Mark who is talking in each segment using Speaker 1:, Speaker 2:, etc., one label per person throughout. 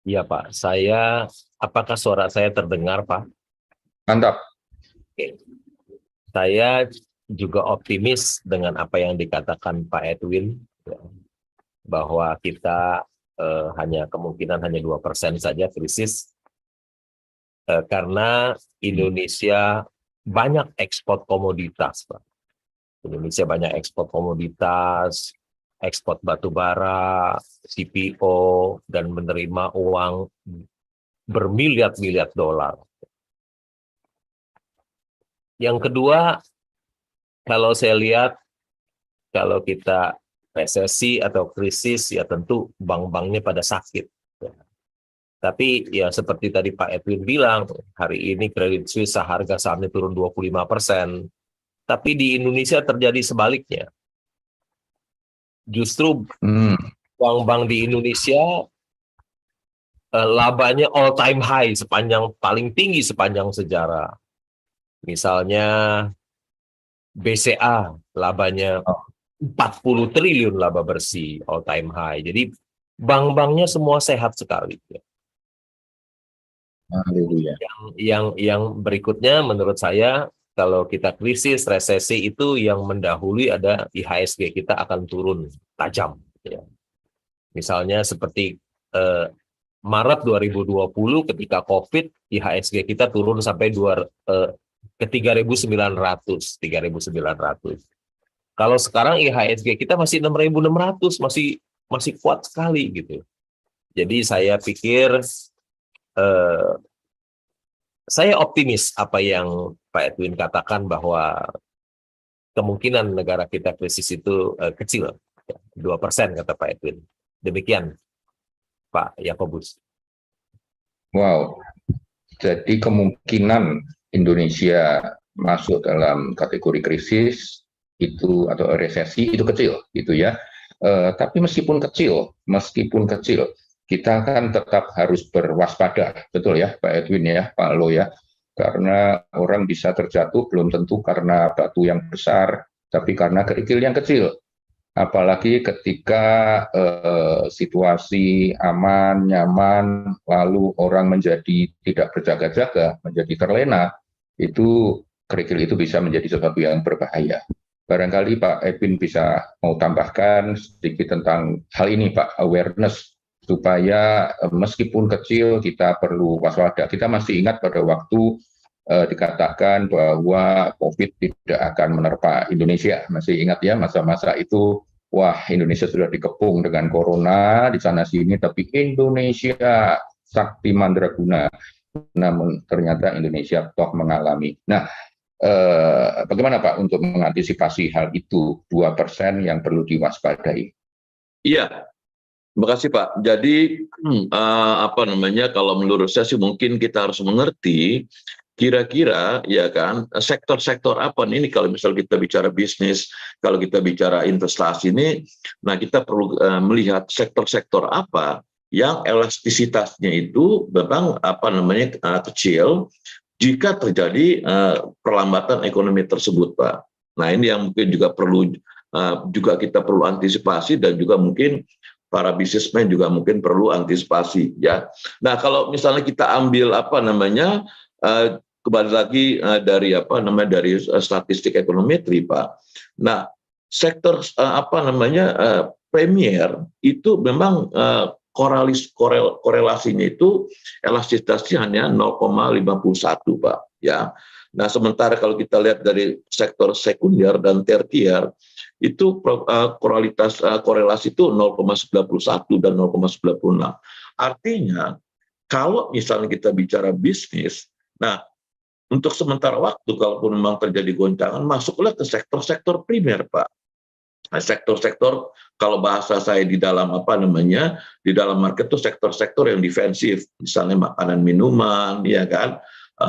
Speaker 1: Iya Pak, apakah suara saya terdengar Pak?
Speaker 2: Mantap.
Speaker 1: Oke. Saya juga optimis dengan apa yang dikatakan Pak Edwin, ya, bahwa kita hanya kemungkinan hanya 2% saja krisis, karena Indonesia banyak ekspor komoditas, Pak. Indonesia banyak ekspor komoditas, ekspor batu bara, CPO, dan menerima uang bermiliar-miliar dolar. Yang kedua, kalau saya lihat, kalau kita resesi atau krisis, ya tentu bank-banknya pada sakit. Tapi ya seperti tadi Pak Edwin bilang, hari ini Credit Suisse harga sahamnya turun 25%. Tapi di Indonesia terjadi sebaliknya. Justru
Speaker 2: Hmm.
Speaker 1: bank-bank di Indonesia labanya all time high, paling tinggi sepanjang sejarah. Misalnya BCA labanya 40 triliun laba bersih, all time high. Jadi bank-banknya semua sehat sekali.
Speaker 2: Haleluya.
Speaker 1: Yang berikutnya menurut saya, kalau kita krisis, resesi itu yang mendahului ada IHSG kita akan turun tajam. Ya. Misalnya seperti Maret 2020 ketika COVID, IHSG kita turun sampai ke 3.900. Kalau sekarang IHSG kita masih 6.600, masih kuat sekali gitu. Jadi saya pikir saya optimis apa yang Pak Edwin katakan, bahwa kemungkinan negara kita krisis itu kecil, 2% kata Pak Edwin. Demikian Pak Yakobus.
Speaker 2: Wow. Jadi kemungkinan Indonesia masuk dalam kategori krisis itu atau resesi itu kecil, gitu ya. Tapi meskipun kecil, kita kan tetap harus berwaspada, betul ya, Pak Edwin ya, Pak Lo ya. Karena orang bisa terjatuh belum tentu karena batu yang besar, tapi karena kerikil yang kecil. Apalagi ketika situasi aman, nyaman, lalu orang menjadi tidak berjaga-jaga, menjadi terlena, itu kerikil itu bisa menjadi sesuatu yang berbahaya. Barangkali Pak Edwin bisa mau tambahkan sedikit tentang hal ini, Pak, awareness, supaya meskipun kecil kita perlu waspada. Kita masih ingat pada waktu dikatakan bahwa COVID tidak akan menerpa Indonesia. Masih ingat ya masa-masa itu, wah Indonesia sudah dikepung dengan corona di sana sini, tapi Indonesia sakti mandraguna. Namun ternyata Indonesia toh mengalami. Nah, bagaimana Pak untuk mengantisipasi hal itu, 2% yang perlu diwaspadai?
Speaker 3: Iya, terima kasih Pak. Jadi kalau menurut saya sih mungkin kita harus mengerti kira-kira ya kan sektor-sektor apa nih, ini kalau misal kita bicara bisnis, kalau kita bicara investasi ini, nah kita perlu melihat sektor-sektor apa yang elastisitasnya itu memang kecil jika terjadi perlambatan ekonomi tersebut, Pak. Nah ini yang mungkin juga kita perlu antisipasi, dan juga mungkin para bisnismen juga mungkin perlu antisipasi ya. Nah kalau misalnya kita ambil kembali lagi dari statistik ekonometri, Pak. Nah sektor premier itu memang korelasinya itu elastisitasnya hanya 0,51, Pak ya. Nah sementara kalau kita lihat dari sektor sekunder dan tersier itu korelasi itu 0,91 dan 0,96. Artinya kalau misalnya kita bicara bisnis, nah untuk sementara waktu kalaupun memang terjadi goncangan, masuklah ke sektor-sektor primer, Pak. Nah, sektor-sektor kalau bahasa saya di dalam di dalam market itu sektor-sektor yang defensif, misalnya makanan minuman, ya kan,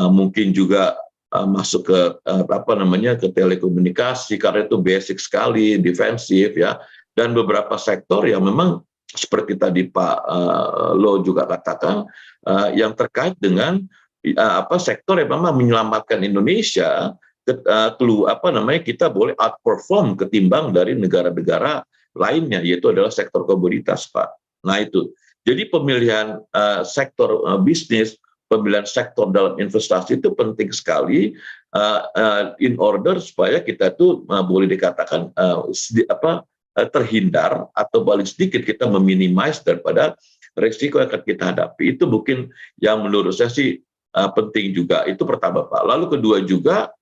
Speaker 3: mungkin juga masuk ke ke telekomunikasi, karena itu basic sekali, defensif ya, dan beberapa sektor yang memang seperti tadi Pak Lo juga katakan, yang terkait dengan sektor yang memang menyelamatkan Indonesia, kita boleh outperform ketimbang dari negara-negara lainnya, yaitu adalah sektor komoditas, Pak. Nah itu. Jadi pemilihan sektor bisnis, pemilihan sektor dalam investasi itu penting sekali in order supaya kita itu boleh dikatakan terhindar atau paling sedikit kita meminimais daripada risiko yang akan kita hadapi. Itu mungkin yang menurut saya sih penting juga. Itu pertama, Pak. Lalu kedua juga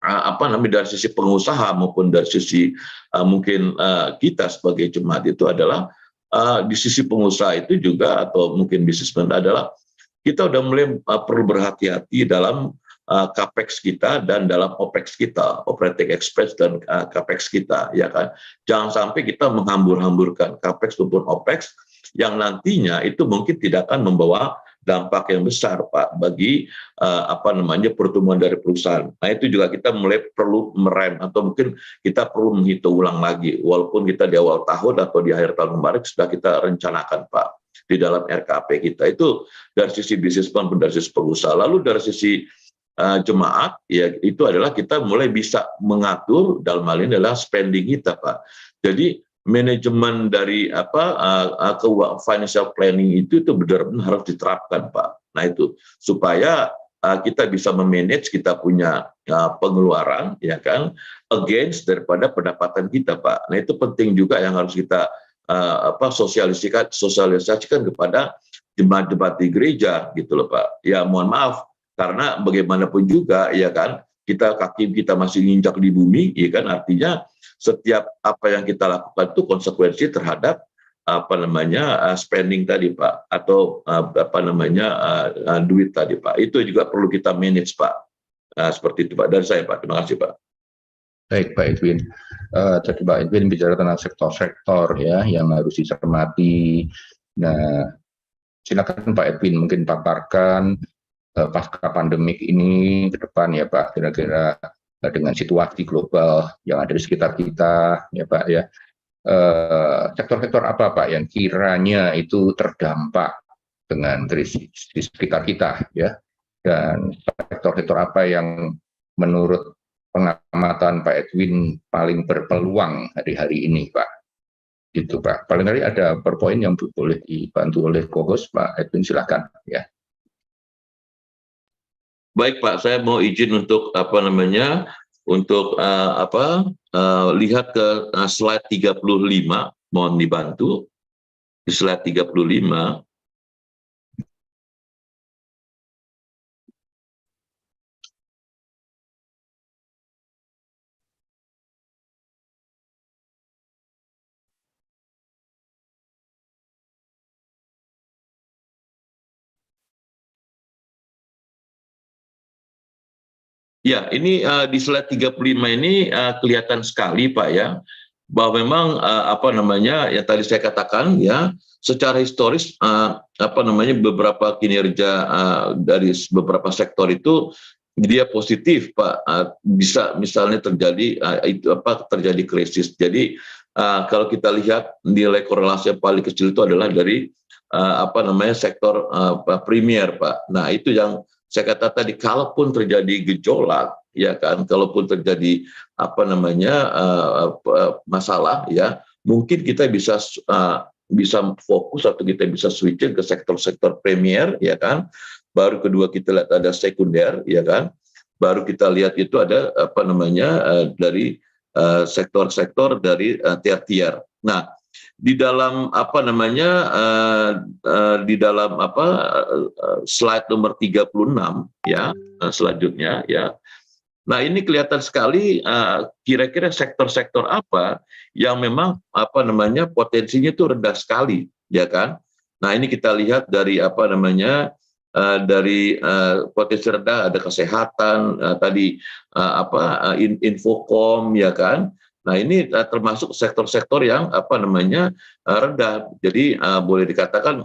Speaker 3: dari sisi pengusaha maupun dari sisi mungkin kita sebagai jemaat itu adalah di sisi pengusaha itu juga atau mungkin bisnismen adalah kita udah mulai perlu berhati-hati dalam capex kita dan dalam opex kita, operating expense dan capex kita, ya kan. Jangan sampai kita menghambur-hamburkan capex maupun opex yang nantinya itu mungkin tidak akan membawa dampak yang besar, Pak, bagi pertumbuhan dari perusahaan. Nah, itu juga kita mulai perlu merem atau mungkin kita perlu menghitung ulang lagi, walaupun kita di awal tahun atau di akhir tahun kemarin sudah kita rencanakan, Pak, di dalam RKP kita. Itu dari sisi bisnis maupun dari sisi pengusaha. Lalu dari sisi jemaat, ya itu adalah kita mulai bisa mengatur dalam hal ini adalah spending kita, Pak. Jadi manajemen dari financial planning itu benar-benar harus diterapkan, Pak. Nah, itu supaya kita bisa memanage kita punya pengeluaran, ya kan, against daripada pendapatan kita, Pak. Nah, itu penting juga yang harus kita sosialisasikan kepada jemaat-jemaat di gereja, gitu loh, Pak. Ya, mohon maaf, karena bagaimanapun juga, ya kan, kaki kita masih nginjak di bumi, ya kan, artinya setiap apa yang kita lakukan itu konsekuensi terhadap spending tadi, Pak, atau duit tadi, Pak. Itu juga perlu kita manage, Pak. Seperti itu, Pak. Dari saya, Pak. Terima kasih, Pak.
Speaker 2: Baik, Pak Edwin. Tadi Pak Edwin bicara tentang sektor-sektor ya yang harus dicermati. Nah, silakan Pak Edwin mungkin paparkan pasca pandemik ini ke depan ya Pak, kira-kira dengan situasi global yang ada di sekitar kita ya Pak ya, sektor-sektor apa Pak yang kiranya itu terdampak dengan krisis di sekitar kita ya, dan sektor-sektor apa yang menurut pengamatan Pak Edwin paling berpeluang hari-hari ini Pak, gitu Pak. Paling kali ada PowerPoint yang boleh dibantu oleh co-host Pak Edwin, silakan ya.
Speaker 3: Baik, Pak, saya mau izin untuk lihat ke slide 35, mohon dibantu di slide 35. Ya, ini di slide 35 ini kelihatan sekali, Pak, ya, bahwa memang yang tadi saya katakan ya, secara historis beberapa kinerja dari beberapa sektor itu dia positif, Pak. Bisa misalnya terjadi krisis. Jadi kalau kita lihat nilai korelasi yang paling kecil itu adalah dari sektor primer, Pak. Nah, itu yang saya kata tadi, kalaupun terjadi gejolak, ya kan, kalaupun terjadi masalah, ya, mungkin kita bisa fokus atau kita bisa switching ke sektor-sektor premier, ya kan. Baru kedua kita lihat ada sekunder, ya kan. Baru kita lihat itu ada dari sektor-sektor dari tertier. Nah, di dalam slide nomor 36 ya, selanjutnya ya. Nah, ini kelihatan sekali kira-kira sektor-sektor apa yang memang potensinya itu rendah sekali, ya kan. Nah, ini kita lihat dari dari potensi rendah ada kesehatan, tadi infokom, ya kan. Nah, ini termasuk sektor-sektor yang rendah. Jadi boleh dikatakan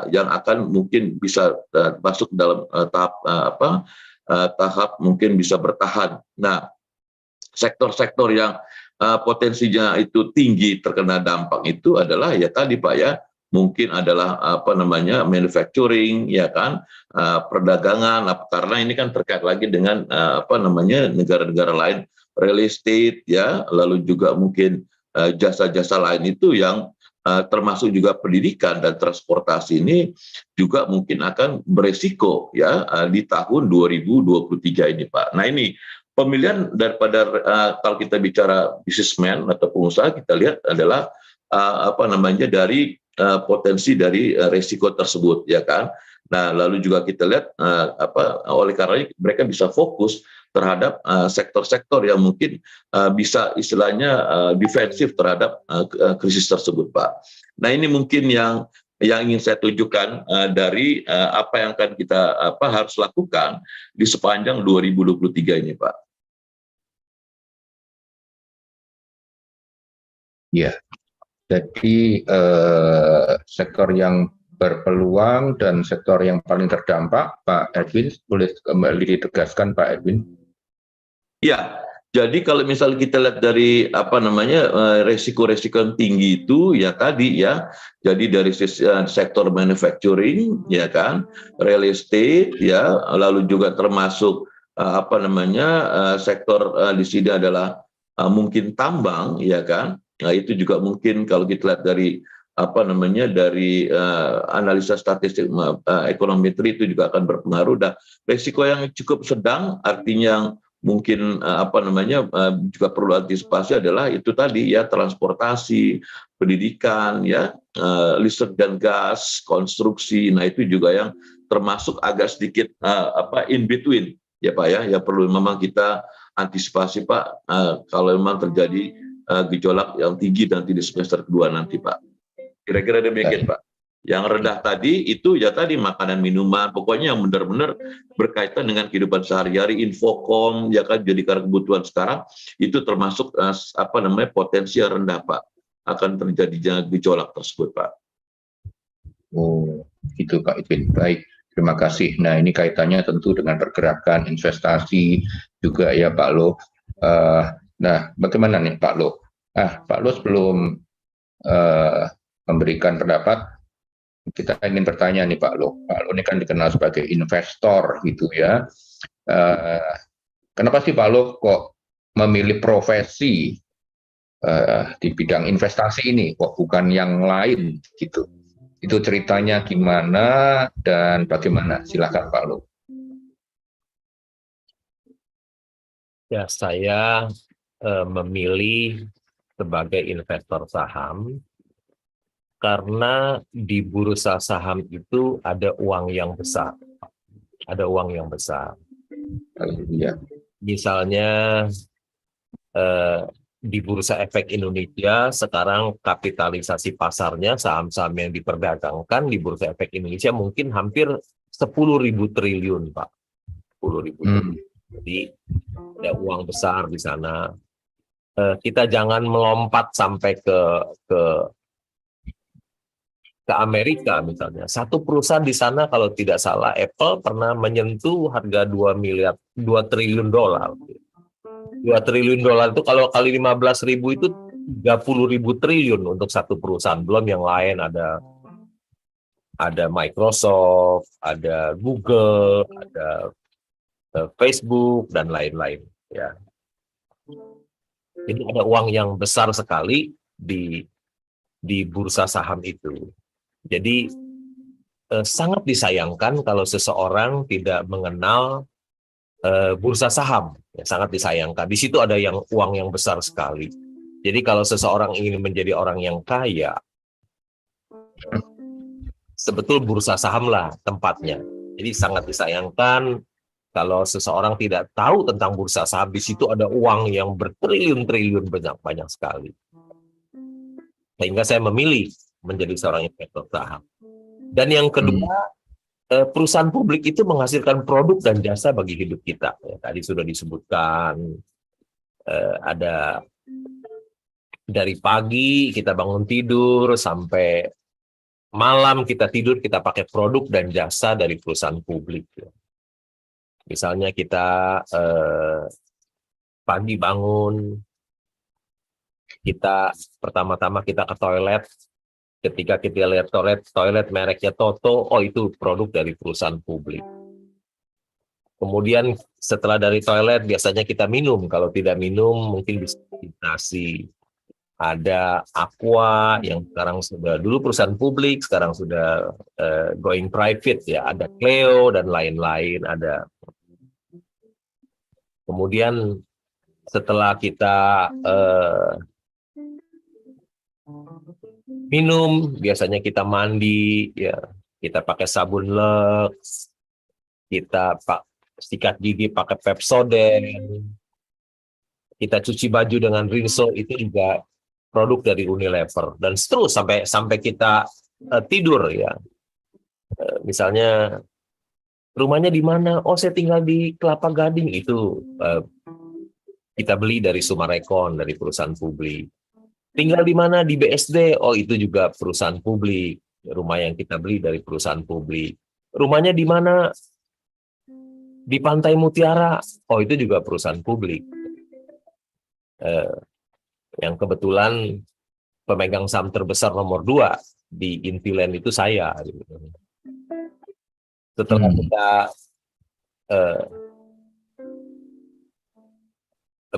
Speaker 3: yang akan mungkin bisa masuk dalam tahap mungkin bisa bertahan. Nah, sektor-sektor yang potensinya itu tinggi terkena dampak itu adalah ya tadi, Pak, ya, mungkin adalah manufacturing, ya kan, perdagangan, karena ini kan terkait lagi dengan negara-negara lain, real estate, ya, lalu juga mungkin jasa-jasa lain itu yang termasuk juga pendidikan dan transportasi ini juga mungkin akan beresiko ya di tahun 2023 ini Pak. Nah ini pemilihan daripada kalau kita bicara businessman atau pengusaha, kita lihat adalah dari potensi dari resiko tersebut ya kan. Nah lalu juga kita lihat oleh karenanya mereka bisa fokus terhadap sektor-sektor yang mungkin bisa istilahnya defensif terhadap krisis tersebut Pak. Nah ini mungkin yang ingin saya tunjukkan dari apa yang akan kita harus lakukan di sepanjang 2023 ini Pak.
Speaker 2: Ya, jadi sektor yang berpeluang dan sektor yang paling terdampak, Pak Edwin, boleh kembali ditegaskan Pak Edwin?
Speaker 3: Ya, jadi kalau misalnya kita lihat dari resiko-resiko yang tinggi itu ya tadi ya, jadi dari sektor manufacturing ya kan, real estate ya, lalu juga termasuk sektor di sini adalah mungkin tambang ya kan. Nah itu juga mungkin kalau kita lihat dari analisa statistik ekonometri itu juga akan berpengaruh. Dan resiko yang cukup sedang artinya mungkin juga perlu antisipasi adalah itu tadi ya, transportasi, pendidikan ya, listrik dan gas, konstruksi. Nah itu juga yang termasuk agak sedikit in between ya Pak ya, yang perlu memang kita antisipasi Pak kalau memang terjadi gejolak yang tinggi nanti di semester kedua nanti Pak. Kira-kira demikian Pak. Yang rendah tadi itu ya tadi makanan minuman, pokoknya yang benar-benar berkaitan dengan kehidupan sehari-hari, infokom ya kan, jadi karena kebutuhan sekarang itu termasuk potensi yang rendah Pak, akan terjadinya gejolak tersebut Pak.
Speaker 2: Oh, gitu Pak Edwin. Baik, terima kasih. Nah ini kaitannya tentu dengan pergerakan investasi juga ya Pak Lo. Nah, bagaimana nih Pak Lo? Pak Lo sebelum memberikan pendapat, kita ingin bertanya nih Pak Lo. Pak Lo ini kan dikenal sebagai investor gitu ya. Kenapa sih Pak Lo kok memilih profesi di bidang investasi ini, kok bukan yang lain gitu? Itu ceritanya gimana dan bagaimana? Silakan Pak Lo.
Speaker 1: Ya, saya memilih sebagai investor saham karena di bursa saham itu ada uang yang besar. Ada uang yang besar.
Speaker 2: Ya.
Speaker 1: Misalnya di Bursa Efek Indonesia sekarang kapitalisasi pasarnya saham-saham yang diperdagangkan di Bursa Efek Indonesia mungkin hampir 10.000 triliun Pak. 10.000 triliun. Jadi ada uang besar di sana. Kita jangan melompat sampai ke Amerika misalnya. Satu perusahaan di sana kalau tidak salah Apple pernah menyentuh harga 2 triliun dolar. 2 triliun dolar itu kalau kali 15.000 itu 30.000 triliun untuk satu perusahaan. Belum yang lain ada Microsoft, ada Google, ada Facebook dan lain-lain ya. Jadi ada uang yang besar sekali di bursa saham itu. Jadi sangat disayangkan kalau seseorang tidak mengenal bursa saham. Ya, sangat disayangkan. Di situ ada uang yang besar sekali. Jadi kalau seseorang ingin menjadi orang yang kaya, sebetul bursa saham lah tempatnya. Jadi sangat disayangkan kalau seseorang tidak tahu tentang bursa saham, di situ ada uang yang bertriliun-triliun banyak sekali. Sehingga saya memilih menjadi seorang investor saham. Dan yang kedua, perusahaan publik itu menghasilkan produk dan jasa bagi hidup kita. Ya, tadi sudah disebutkan, ada dari pagi kita bangun tidur sampai malam kita tidur, kita pakai produk dan jasa dari perusahaan publik. Ya. Misalnya kita pagi bangun, kita pertama-tama kita ke toilet. Ketika kita lihat toilet mereknya Toto, oh itu produk dari perusahaan publik. Kemudian setelah dari toilet biasanya kita minum. Kalau tidak minum mungkin bisa nasi. ada Aqua yang sekarang sudah dulu perusahaan publik, sekarang sudah going private ya, ada Cleo dan lain-lain, ada. Kemudian setelah kita minum, biasanya kita mandi ya, kita pakai sabun Lux, kita sikat gigi pakai Pepsodent, kita cuci baju dengan Rinso, itu juga produk dari Unilever, dan terus sampai kita tidur ya. Misalnya rumahnya di mana? Oh, saya tinggal di Kelapa Gading, itu kita beli dari Sumarekon, dari perusahaan publik. Tinggal di mana? Di BSD. Oh, itu juga perusahaan publik. Rumah yang kita beli dari perusahaan publik. Rumahnya di mana? Di Pantai Mutiara. Oh, itu juga perusahaan publik. Yang kebetulan pemegang saham terbesar nomor 2 di Infiland itu saya. Setelah kita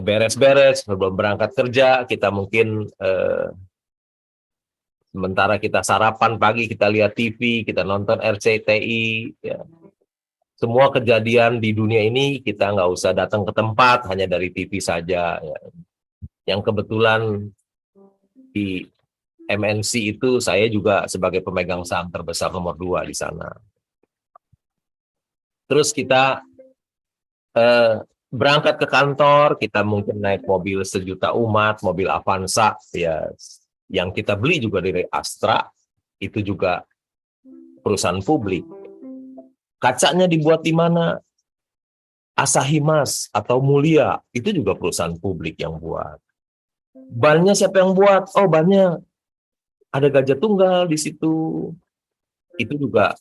Speaker 1: beres-beres, sebelum berangkat kerja, kita mungkin sementara kita sarapan pagi, kita lihat TV, kita nonton RCTI, ya. Semua kejadian di dunia ini kita nggak usah datang ke tempat, hanya dari TV saja. Ya. Yang kebetulan di MNC itu saya juga sebagai pemegang saham terbesar nomor 2 di sana. Terus kita berangkat ke kantor, kita mungkin naik mobil sejuta umat, mobil Avanza, ya, yang kita beli juga dari Astra, itu juga perusahaan publik. Kacanya dibuat di mana? Asahi Mas atau Mulia, itu juga perusahaan publik yang buat. Bannya siapa yang buat? Oh, bannya ada Gajah Tunggal di situ. Itu juga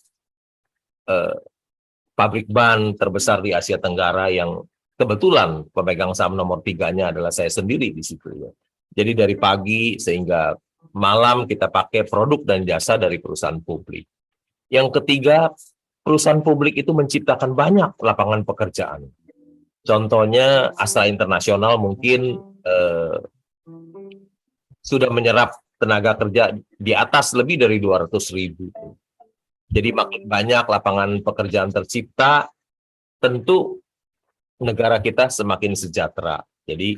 Speaker 1: pabrik ban terbesar di Asia Tenggara yang kebetulan pemegang saham nomor 3-nya adalah saya sendiri di situ. Ya. Jadi dari pagi sehingga malam kita pakai produk dan jasa dari perusahaan publik. Yang ketiga, perusahaan publik itu menciptakan banyak lapangan pekerjaan. Contohnya Astra Internasional mungkin sudah menyerap tenaga kerja di atas lebih dari 200.000. Jadi makin banyak lapangan pekerjaan tercipta, tentu negara kita semakin sejahtera. Jadi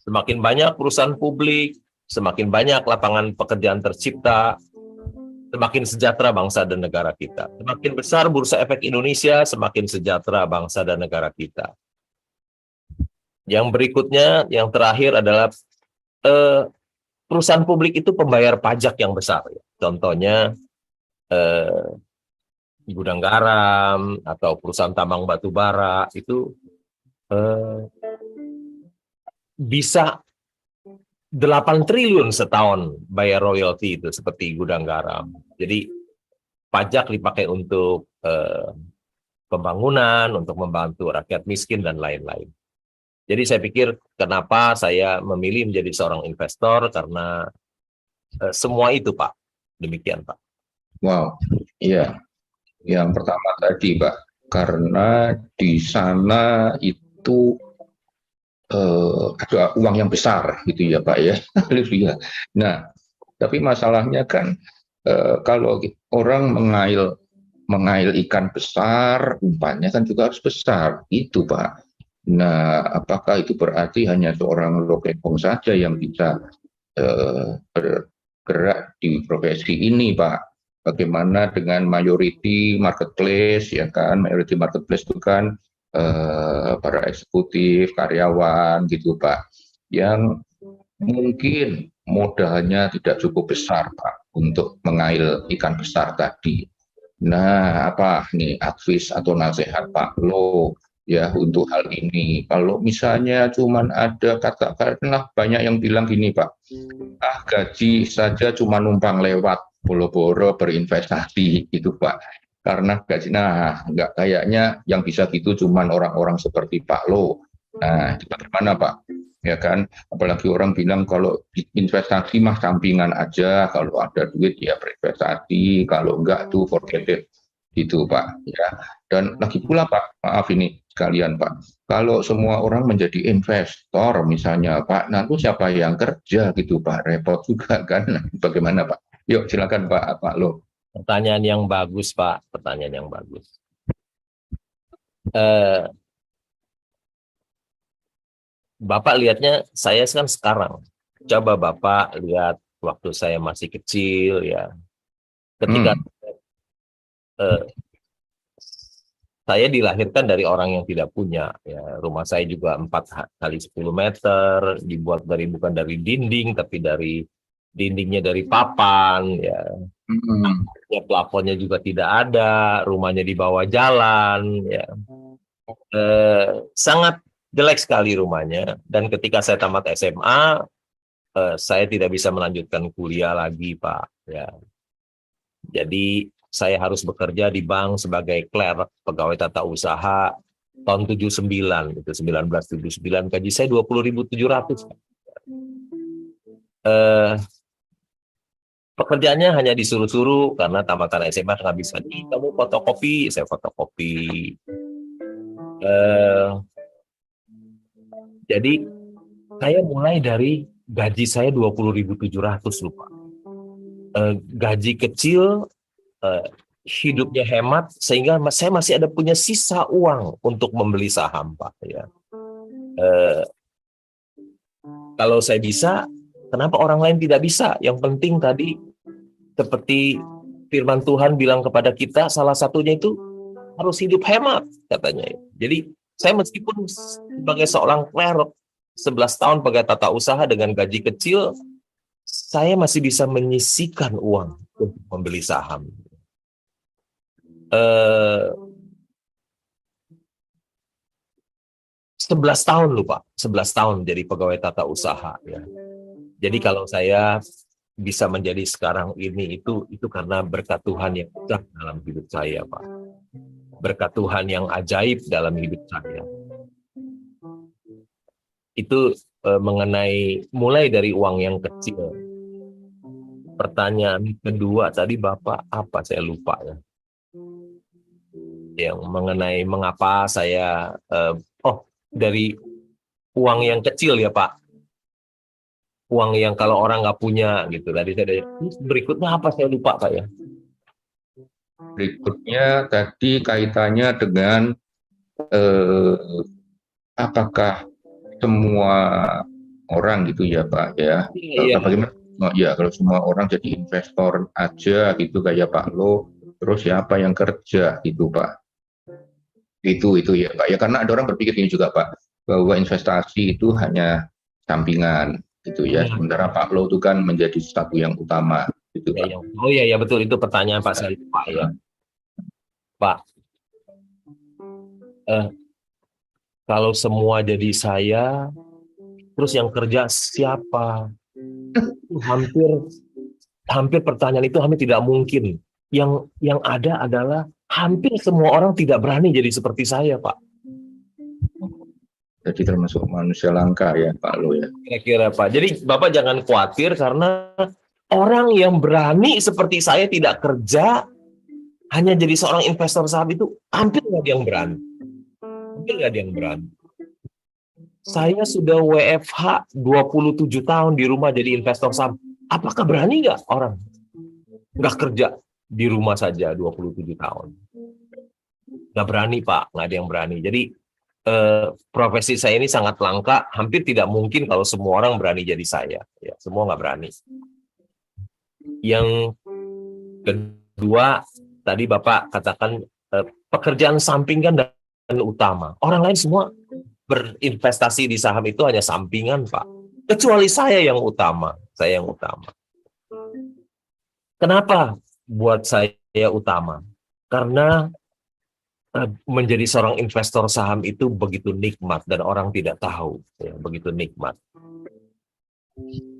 Speaker 1: semakin banyak perusahaan publik, semakin banyak lapangan pekerjaan tercipta, semakin sejahtera bangsa dan negara kita. Semakin besar Bursa Efek Indonesia, semakin sejahtera bangsa dan negara kita. Yang berikutnya, yang terakhir adalah perusahaan publik itu pembayar pajak yang besar. Contohnya gudang garam atau perusahaan tambang batu bara itu bisa 8 triliun setahun bayar royalti itu seperti gudang garam. Jadi pajak dipakai untuk pembangunan, untuk membantu rakyat miskin dan lain-lain. Jadi saya pikir kenapa saya memilih menjadi seorang investor, karena semua itu, Pak. Demikian, Pak.
Speaker 2: Wow, iya. Yang pertama tadi, Pak, karena di sana itu ada uang yang besar, gitu ya, Pak ya. Nah, tapi masalahnya kan kalau orang mengail ikan besar, umpannya kan juga harus besar, itu, Pak. Nah, apakah itu berarti hanya seorang lokepong saja yang bisa bergerak di profesi ini, Pak? Bagaimana dengan mayority marketplace, ya kan? Mayority marketplace itu kan para eksekutif, karyawan, gitu, Pak, yang mungkin modalnya tidak cukup besar, Pak, untuk mengail ikan besar tadi. Nah, apa nih advice atau nasihat Pak Lo ya untuk hal ini? Kalau misalnya cuman ada katakanlah banyak yang bilang gini, Pak, gaji saja cuma numpang lewat, boro-boro berinvestasi, gitu, Pak. Karena gaji, nah nggak, kayaknya yang bisa gitu cuman orang-orang seperti Pak Lo. Nah, itu bagaimana, Pak? Ya kan, apalagi orang bilang kalau investasi mah sampingan aja, kalau ada duit ya berinvestasi, kalau enggak tuh forget it. gitu Pak ya. Dan lagi pula Pak, maaf ini sekalian Pak, kalau semua orang menjadi investor misalnya Pak, nanti siapa yang kerja gitu Pak, repot juga kan. Bagaimana Pak? Yuk silakan Pak Lo.
Speaker 1: Pertanyaan yang bagus, Pak. Pertanyaan yang bagus. Eh, Bapak lihatnya saya kan sekarang. Coba Bapak lihat waktu saya masih kecil ya. Ketika saya dilahirkan dari orang yang tidak punya ya, rumah saya juga 4 kali 10 meter, dibuat bukan dari dinding tapi dari dindingnya dari papan ya. Ya, plafonnya juga tidak ada, rumahnya di bawah jalan ya. Sangat jelek sekali rumahnya, dan ketika saya tamat SMA saya tidak bisa melanjutkan kuliah lagi Pak ya. Jadi saya harus bekerja di bank sebagai clerk, pegawai tata usaha tahun 79, itu 1979, gaji saya 20.700. Pekerjaannya hanya disuruh-suruh karena tamatan SMA nggak bisa. Kamu fotokopi, saya fotokopi. Jadi saya mulai dari gaji saya 20.700 lupa. Gaji kecil, hidupnya hemat, sehingga saya masih ada punya sisa uang untuk membeli saham Pak ya. Kalau saya bisa, kenapa orang lain tidak bisa? Yang penting tadi seperti firman Tuhan bilang kepada kita, salah satunya itu harus hidup hemat katanya. Jadi saya meskipun sebagai seorang clerk 11 tahun pegawai tata usaha dengan gaji kecil, saya masih bisa menyisihkan uang untuk membeli saham. 11 tahun loh Pak, 11 tahun jadi pegawai tata usaha ya. Jadi kalau saya bisa menjadi sekarang ini itu karena berkat Tuhan yang besar dalam hidup saya Pak. Berkat Tuhan yang ajaib dalam hidup saya. Itu mengenai mulai dari uang yang kecil. Pertanyaan kedua tadi Bapak apa, saya lupa ya. Yang mengenai mengapa saya dari uang yang kecil ya Pak. Uang yang kalau orang nggak punya gitu. Tadi saya berikutnya apa, saya lupa Pak ya.
Speaker 2: Berikutnya tadi kaitannya dengan apakah semua orang gitu ya Pak ya.
Speaker 1: Iya.
Speaker 2: Bagaimana? Ya kalau semua orang jadi investor aja gitu kayak Pak Lo, terus siapa yang kerja gitu Pak? Itu ya Pak ya, karena ada orang berpikir ini juga Pak, bahwa investasi itu hanya sampingan gitu ya. Sementara Pak Lo itu kan menjadi sesuatu yang utama gitu Pak.
Speaker 1: Oh iya betul, itu pertanyaan Pak saya Pak ya. Pak, kalau semua jadi saya, terus yang kerja siapa? Hampir pertanyaan itu hampir tidak mungkin. Yang ada adalah hampir semua orang tidak berani jadi seperti saya Pak.
Speaker 2: Jadi termasuk manusia langka ya Pak Lo ya.
Speaker 1: Kira-kira Pak. Jadi Bapak jangan khawatir, karena orang yang berani seperti saya tidak kerja, hanya jadi seorang investor saham itu hampir nggak ada yang berani. Hampir nggak ada yang berani. Saya sudah WFH 27 tahun di rumah jadi investor saham. Apakah berani nggak orang nggak kerja di rumah saja 27 tahun? Nggak berani Pak, nggak ada yang berani. Jadi profesi saya ini sangat langka, hampir tidak mungkin kalau semua orang berani jadi saya. Ya, semua nggak berani. Yang kedua, tadi Bapak katakan pekerjaan sampingan dan utama. Orang lain semua berinvestasi di saham itu hanya sampingan Pak. Kecuali saya yang utama. Saya yang utama. Kenapa buat saya utama? Karena menjadi seorang investor saham itu begitu nikmat dan orang tidak tahu ya, begitu nikmat.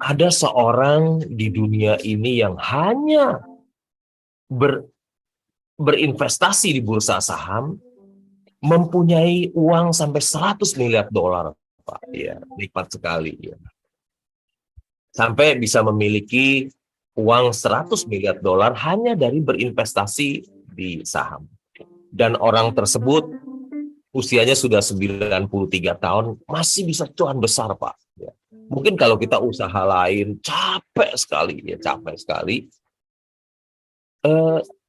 Speaker 1: Ada seorang di dunia ini yang hanya berinvestasi di bursa saham mempunyai uang sampai 100 miliar dolar Pak. Ya, nikmat sekali ya. Sampai bisa memiliki uang 100 miliar dolar hanya dari berinvestasi di saham. Dan orang tersebut usianya sudah 93 tahun, masih bisa cuan besar, Pak. Ya. Mungkin kalau kita usaha lain, capek sekali.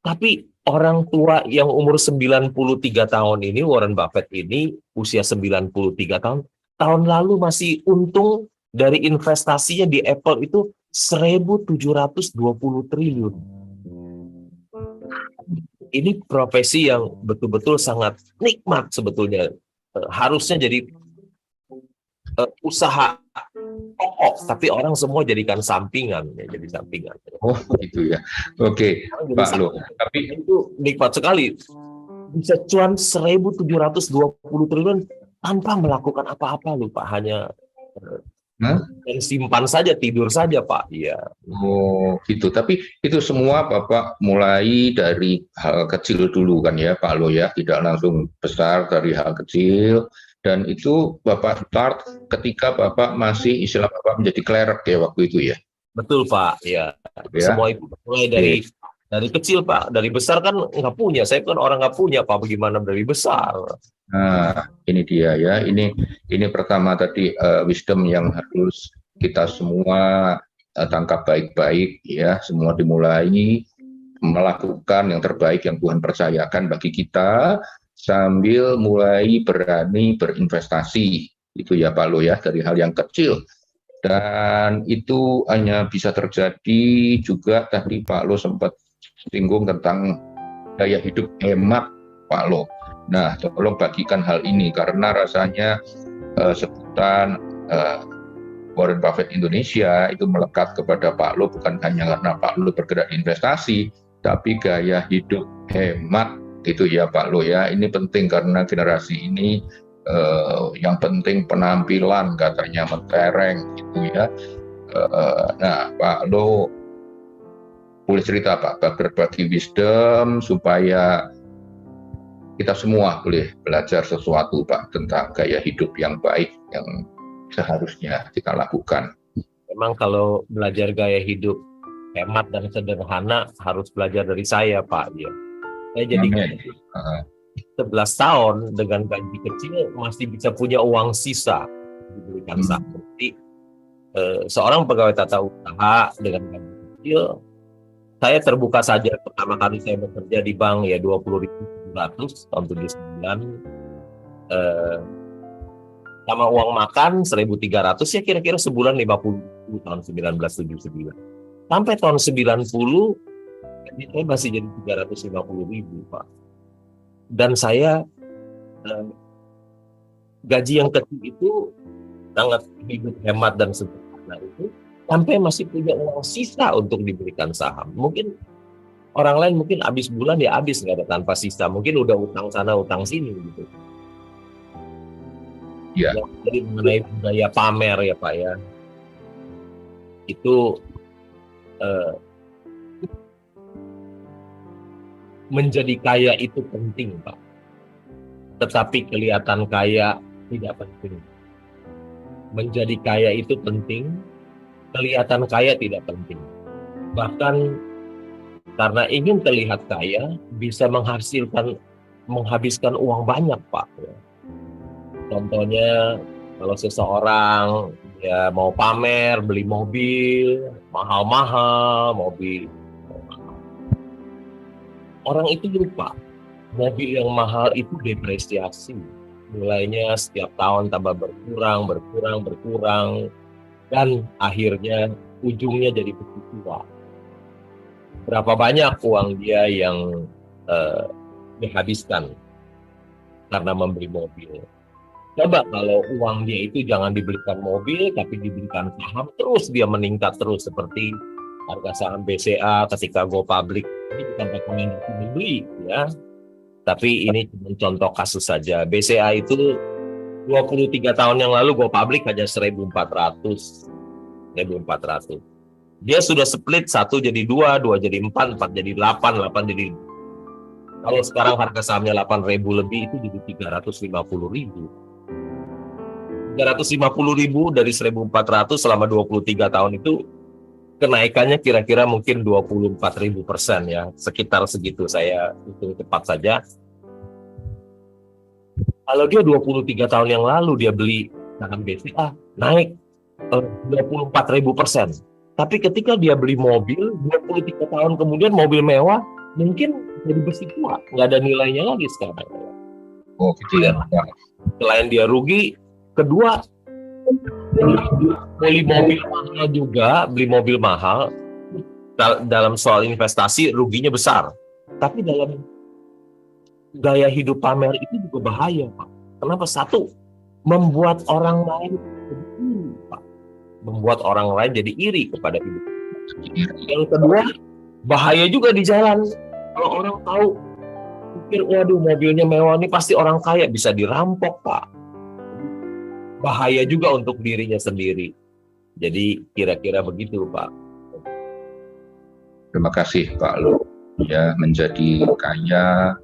Speaker 1: Tapi orang tua yang umur 93 tahun ini, Warren Buffett ini, usia 93 tahun lalu masih untung dari investasinya di Apple itu 1.720 triliun. Ini profesi yang betul-betul sangat nikmat sebetulnya. Harusnya jadi usaha pokok, tapi orang semua jadikan sampingan, ya, jadi sampingan.
Speaker 2: Oh, gitu ya. Oke, Pak Lo.
Speaker 1: Tapi itu nikmat sekali. Bisa cuan 1.720 triliun tanpa melakukan apa-apa, loh, Pak. Hanya dan simpan saja, tidur saja, Pak. Iya.
Speaker 2: Oh, gitu. Tapi itu semua Bapak mulai dari hal kecil dulu kan ya, Pak Lo ya, tidak langsung besar dari hal kecil. Dan itu Bapak start ketika Bapak masih istilah Bapak menjadi clerk ya waktu itu ya.
Speaker 1: Betul, Pak. Ya. Semua itu mulai dari kecil, Pak. Dari besar kan nggak punya. Saya kan orang nggak punya, Pak. Bagaimana dari besar?
Speaker 2: Nah, ini dia ya. Ini pertama tadi wisdom yang harus kita semua tangkap baik-baik ya. Semua dimulai melakukan yang terbaik yang Tuhan percayakan bagi kita sambil mulai berani berinvestasi. Itu ya Pak Lo ya, dari hal yang kecil. Dan itu hanya bisa terjadi juga tadi Pak Lo sempat singgung tentang gaya hidup hemat Pak Lo. Nah, tolong bagikan hal ini karena rasanya sebutan Warren Buffett Indonesia itu melekat kepada Pak Lo bukan hanya karena Pak Lo bergerak di investasi, tapi gaya hidup hemat itu ya Pak Lo ya. Ini penting karena generasi ini yang penting penampilan katanya mentereng gitu ya. Nah, Pak Lo boleh cerita Pak, berbagi wisdom supaya kita semua boleh belajar sesuatu Pak tentang gaya hidup yang baik yang seharusnya kita lakukan.
Speaker 1: Memang kalau belajar gaya hidup hemat dan sederhana harus belajar dari saya, Pak. Ya. Saya jadi 11 tahun dengan gaji kecil masih bisa punya uang sisa diberikan saham. Jadi seorang pegawai tata usaha dengan gaji kecil, saya terbuka saja pertama kali saya bekerja di bank ya 20.700 tahun 79, sama uang makan 1.300 ya kira-kira sebulan 50 tahun 1979. Sampai tahun 90 saya masih jadi 350.000 Pak. Dan saya gaji yang kecil itu sangat hidup hemat dan sederhana itu sampai masih punya uang sisa untuk diberikan saham. Mungkin orang lain mungkin habis bulan ya habis nggak ada tanpa sisa. Mungkin udah utang sana utang sini gitu.
Speaker 2: Ya.
Speaker 1: Jadi mengenai budaya pamer ya Pak ya. Itu menjadi kaya itu penting Pak. Tetapi kelihatan kaya tidak penting. Menjadi kaya itu penting. Kelihatan kaya tidak penting. Bahkan karena ingin terlihat kaya, bisa menghabiskan uang banyak, Pak. Contohnya, kalau seseorang ya mau pamer, beli mobil, mahal-mahal, mobil. Orang itu lupa, mobil yang mahal itu depresiasi. Mulainya setiap tahun tambah berkurang. Dan akhirnya ujungnya jadi tua. Berapa banyak uang dia yang dihabiskan karena membeli mobil. Coba kalau uang dia itu jangan dibelikan mobil, tapi dibelikan saham, terus dia meningkat terus seperti harga saham BCA ketika go public. Ini bukan rekomendasi membeli, ya. Tapi ini cuma contoh kasus saja. BCA itu 23 tahun yang lalu go public hanya 1.400. Dia sudah split 1 jadi 2 jadi 4 jadi 8 jadi. Kalau sekarang harga sahamnya 8.000 lebih itu jadi 350.000. 350.000 dari 1.400 selama 23 tahun itu kenaikannya kira-kira mungkin 24.000% ya, sekitar segitu saya hitung cepat saja. Kalau dia 23 tahun yang lalu dia beli saham BCA, naik 24.000%. Tapi ketika dia beli mobil, 23 tahun kemudian mobil mewah, mungkin jadi besi tua, nggak ada nilainya lagi sekarang.
Speaker 2: Oh, gitu ya.
Speaker 1: Selain dia rugi, kedua, beli mobil mahal juga, beli mobil mahal, dalam soal investasi ruginya besar. Tapi dalam gaya hidup pamer itu juga bahaya, Pak. Kenapa? Satu, membuat orang lain jadi iri, Pak. Membuat orang lain jadi iri kepada hidup. Yang kedua, bahaya juga di jalan. Kalau orang tahu, pikir, waduh mobilnya mewah ini pasti orang kaya, bisa dirampok, Pak. Bahaya juga untuk dirinya sendiri. Jadi kira-kira begitu, Pak.
Speaker 2: Terima kasih Pak Lo. Ya, menjadi kaya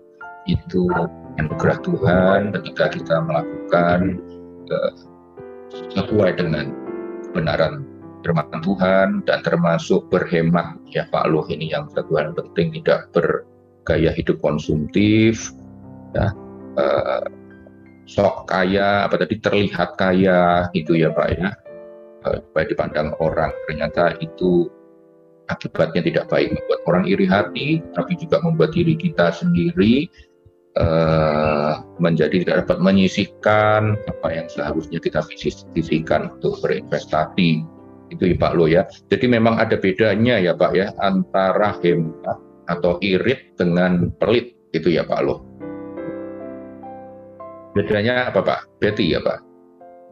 Speaker 2: itu anugerah Tuhan ketika kita melakukan sesuai dengan kebenaran firman Tuhan dan termasuk berhemat ya Pak Lo, ini yang satu hal penting, tidak bergaya hidup konsumtif ya, sok kaya apa tadi, terlihat kaya gitu ya Pak ya, supaya dipandang orang, ternyata itu akibatnya tidak baik, membuat orang iri hati, tapi juga membuat diri kita sendiri menjadi tidak dapat menyisihkan apa yang seharusnya kita sisihkan untuk berinvestasi. Itu ya Pak Lo ya. Jadi memang ada bedanya ya Pak ya antara hemat atau irit dengan pelit, itu ya Pak Lo. Bedanya apa Pak? Betty ya Pak?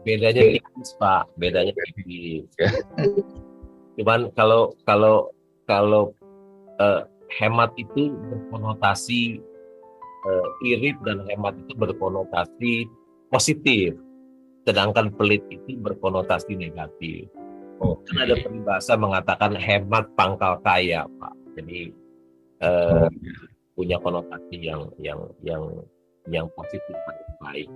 Speaker 1: Bedanya tipis, Pak. Bedanya tipis. Cuman kalau hemat itu berkonotasi irit, dan hemat itu berkonotasi positif, sedangkan pelit itu berkonotasi negatif. Kan ada peribahasa mengatakan hemat pangkal kaya, Pak. Jadi punya konotasi yang positif dan baik.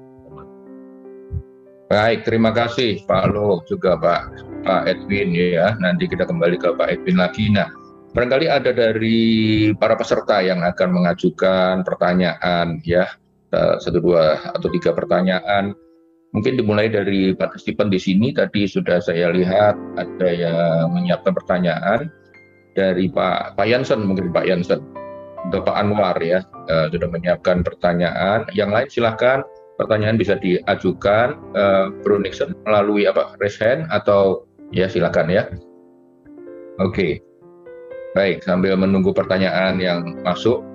Speaker 2: Baik, terima kasih Pak Lo, juga Pak Edwin ya. Nanti kita kembali ke Pak Edwin lagi. Nah, barangkali ada dari para peserta yang akan mengajukan pertanyaan ya, 1, 2, atau 3 pertanyaan. Mungkin dimulai dari partisipan di sini. Tadi sudah saya lihat ada yang menyiapkan pertanyaan dari Pak Jansen, mungkin Pak Jansen, atau Pak Anwar ya, sudah menyiapkan pertanyaan. Yang lain silahkan, pertanyaan bisa diajukan Bro Nixon melalui raise hand atau ya silakan ya. Oke. Baik, sambil menunggu pertanyaan yang masuk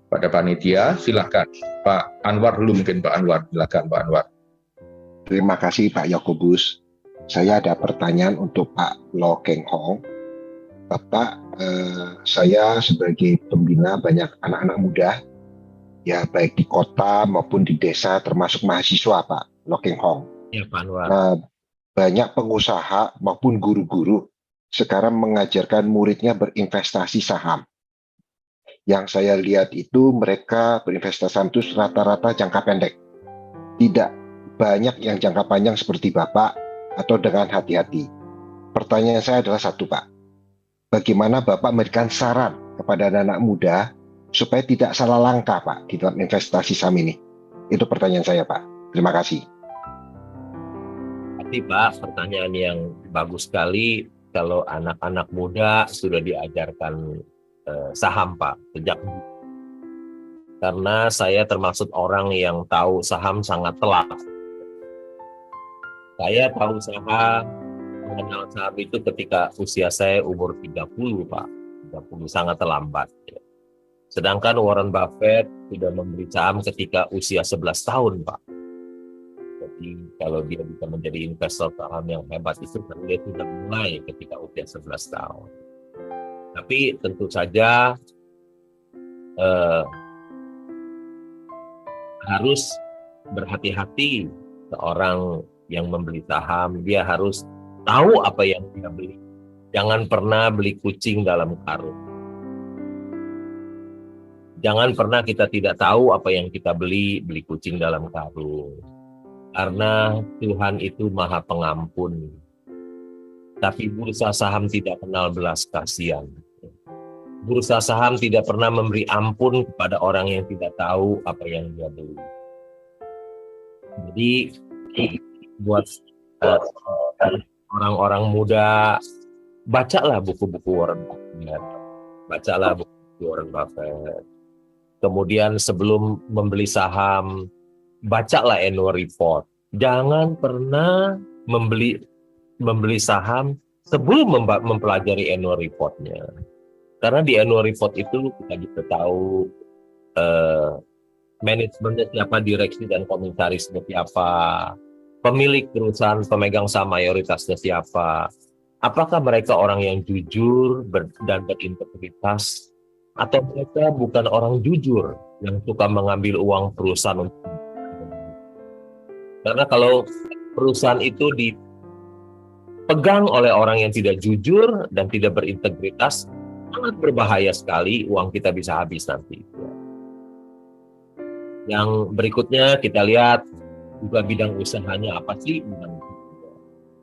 Speaker 2: pada panitia, silakan Pak Anwar dulu, mungkin Pak Anwar, silakan Pak Anwar.
Speaker 4: Terima kasih Pak Yakobus. Saya ada pertanyaan untuk Pak Lo Keng Hong. Bapak, saya sebagai pembina banyak anak-anak muda, ya baik di kota maupun di desa, termasuk mahasiswa Pak Lo Keng Hong.
Speaker 1: Ya Pak Anwar.
Speaker 4: Nah, banyak pengusaha maupun guru-guru sekarang mengajarkan muridnya berinvestasi saham. Yang saya lihat itu mereka berinvestasi saham itu rata-rata jangka pendek. Tidak banyak yang jangka panjang seperti Bapak atau dengan hati-hati. Pertanyaan saya adalah satu Pak. Bagaimana Bapak memberikan saran kepada anak muda supaya tidak salah langkah Pak di dalam investasi saham ini? Itu pertanyaan saya Pak. Terima kasih.
Speaker 1: Tapi Pak, pertanyaan yang bagus sekali. Kalau anak-anak muda sudah diajarkan saham Pak sejak dulu. Karena saya termasuk orang yang tahu saham sangat telat. Saya tahu saham, mengenal saham itu ketika usia saya umur 30 Pak. 30 sangat terlambat. Sedangkan Warren Buffett sudah membeli saham ketika usia 11 tahun Pak. Jadi kalau dia bisa menjadi investor saham yang hebat itu, dia sudah mulai ketika usia 11 tahun. Tapi tentu saja harus berhati-hati. Seorang yang membeli saham, dia harus tahu apa yang dia beli. Jangan pernah beli kucing dalam karung. Jangan pernah kita tidak tahu apa yang kita beli kucing dalam karung. Karena Tuhan itu Maha Pengampun. tapi bursa saham tidak kenal belas kasihan. Bursa saham tidak pernah memberi ampun kepada orang yang tidak tahu apa yang dia beli. Jadi buat orang-orang muda, bacalah buku-buku Warren Buffett. Bacalah buku Warren Buffett. Kemudian sebelum membeli saham, bacalah annual report. Jangan pernah membeli saham sebelum mempelajari annual reportnya. Karena di annual report itu kita bisa tahu manajemennya siapa, direksi dan komisaris siapa, pemilik perusahaan, pemegang saham mayoritasnya siapa, apakah mereka orang yang jujur dan berintegritas, atau mereka bukan orang jujur yang suka mengambil uang perusahaan. Karena kalau perusahaan itu dipegang oleh orang yang tidak jujur dan tidak berintegritas, sangat berbahaya sekali, uang kita bisa habis nanti. Yang berikutnya kita lihat juga bidang usahanya apa sih?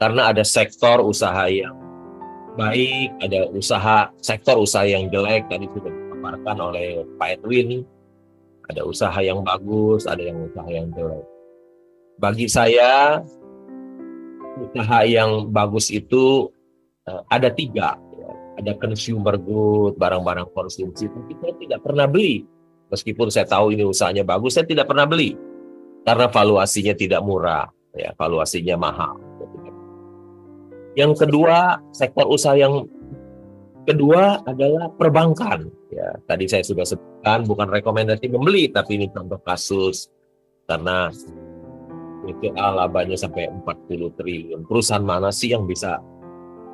Speaker 1: Karena ada sektor usaha yang baik, ada sektor usaha yang jelek, tadi sudah dipaparkan oleh Pak Edwin. Ada usaha yang bagus, ada yang usaha yang jelek. Bagi saya, usaha yang bagus itu ada 3. Ada consumer good, barang-barang konsumsi, tapi saya tidak pernah beli. Meskipun saya tahu ini usahanya bagus, saya tidak pernah beli. Karena valuasinya tidak murah, ya, valuasinya mahal. Yang kedua, sektor usaha yang kedua adalah perbankan. Ya, tadi saya sudah sebutkan, bukan rekomendasi membeli, tapi ini contoh kasus. Karena BCA labanya sampai 40 triliun. Perusahaan mana sih yang bisa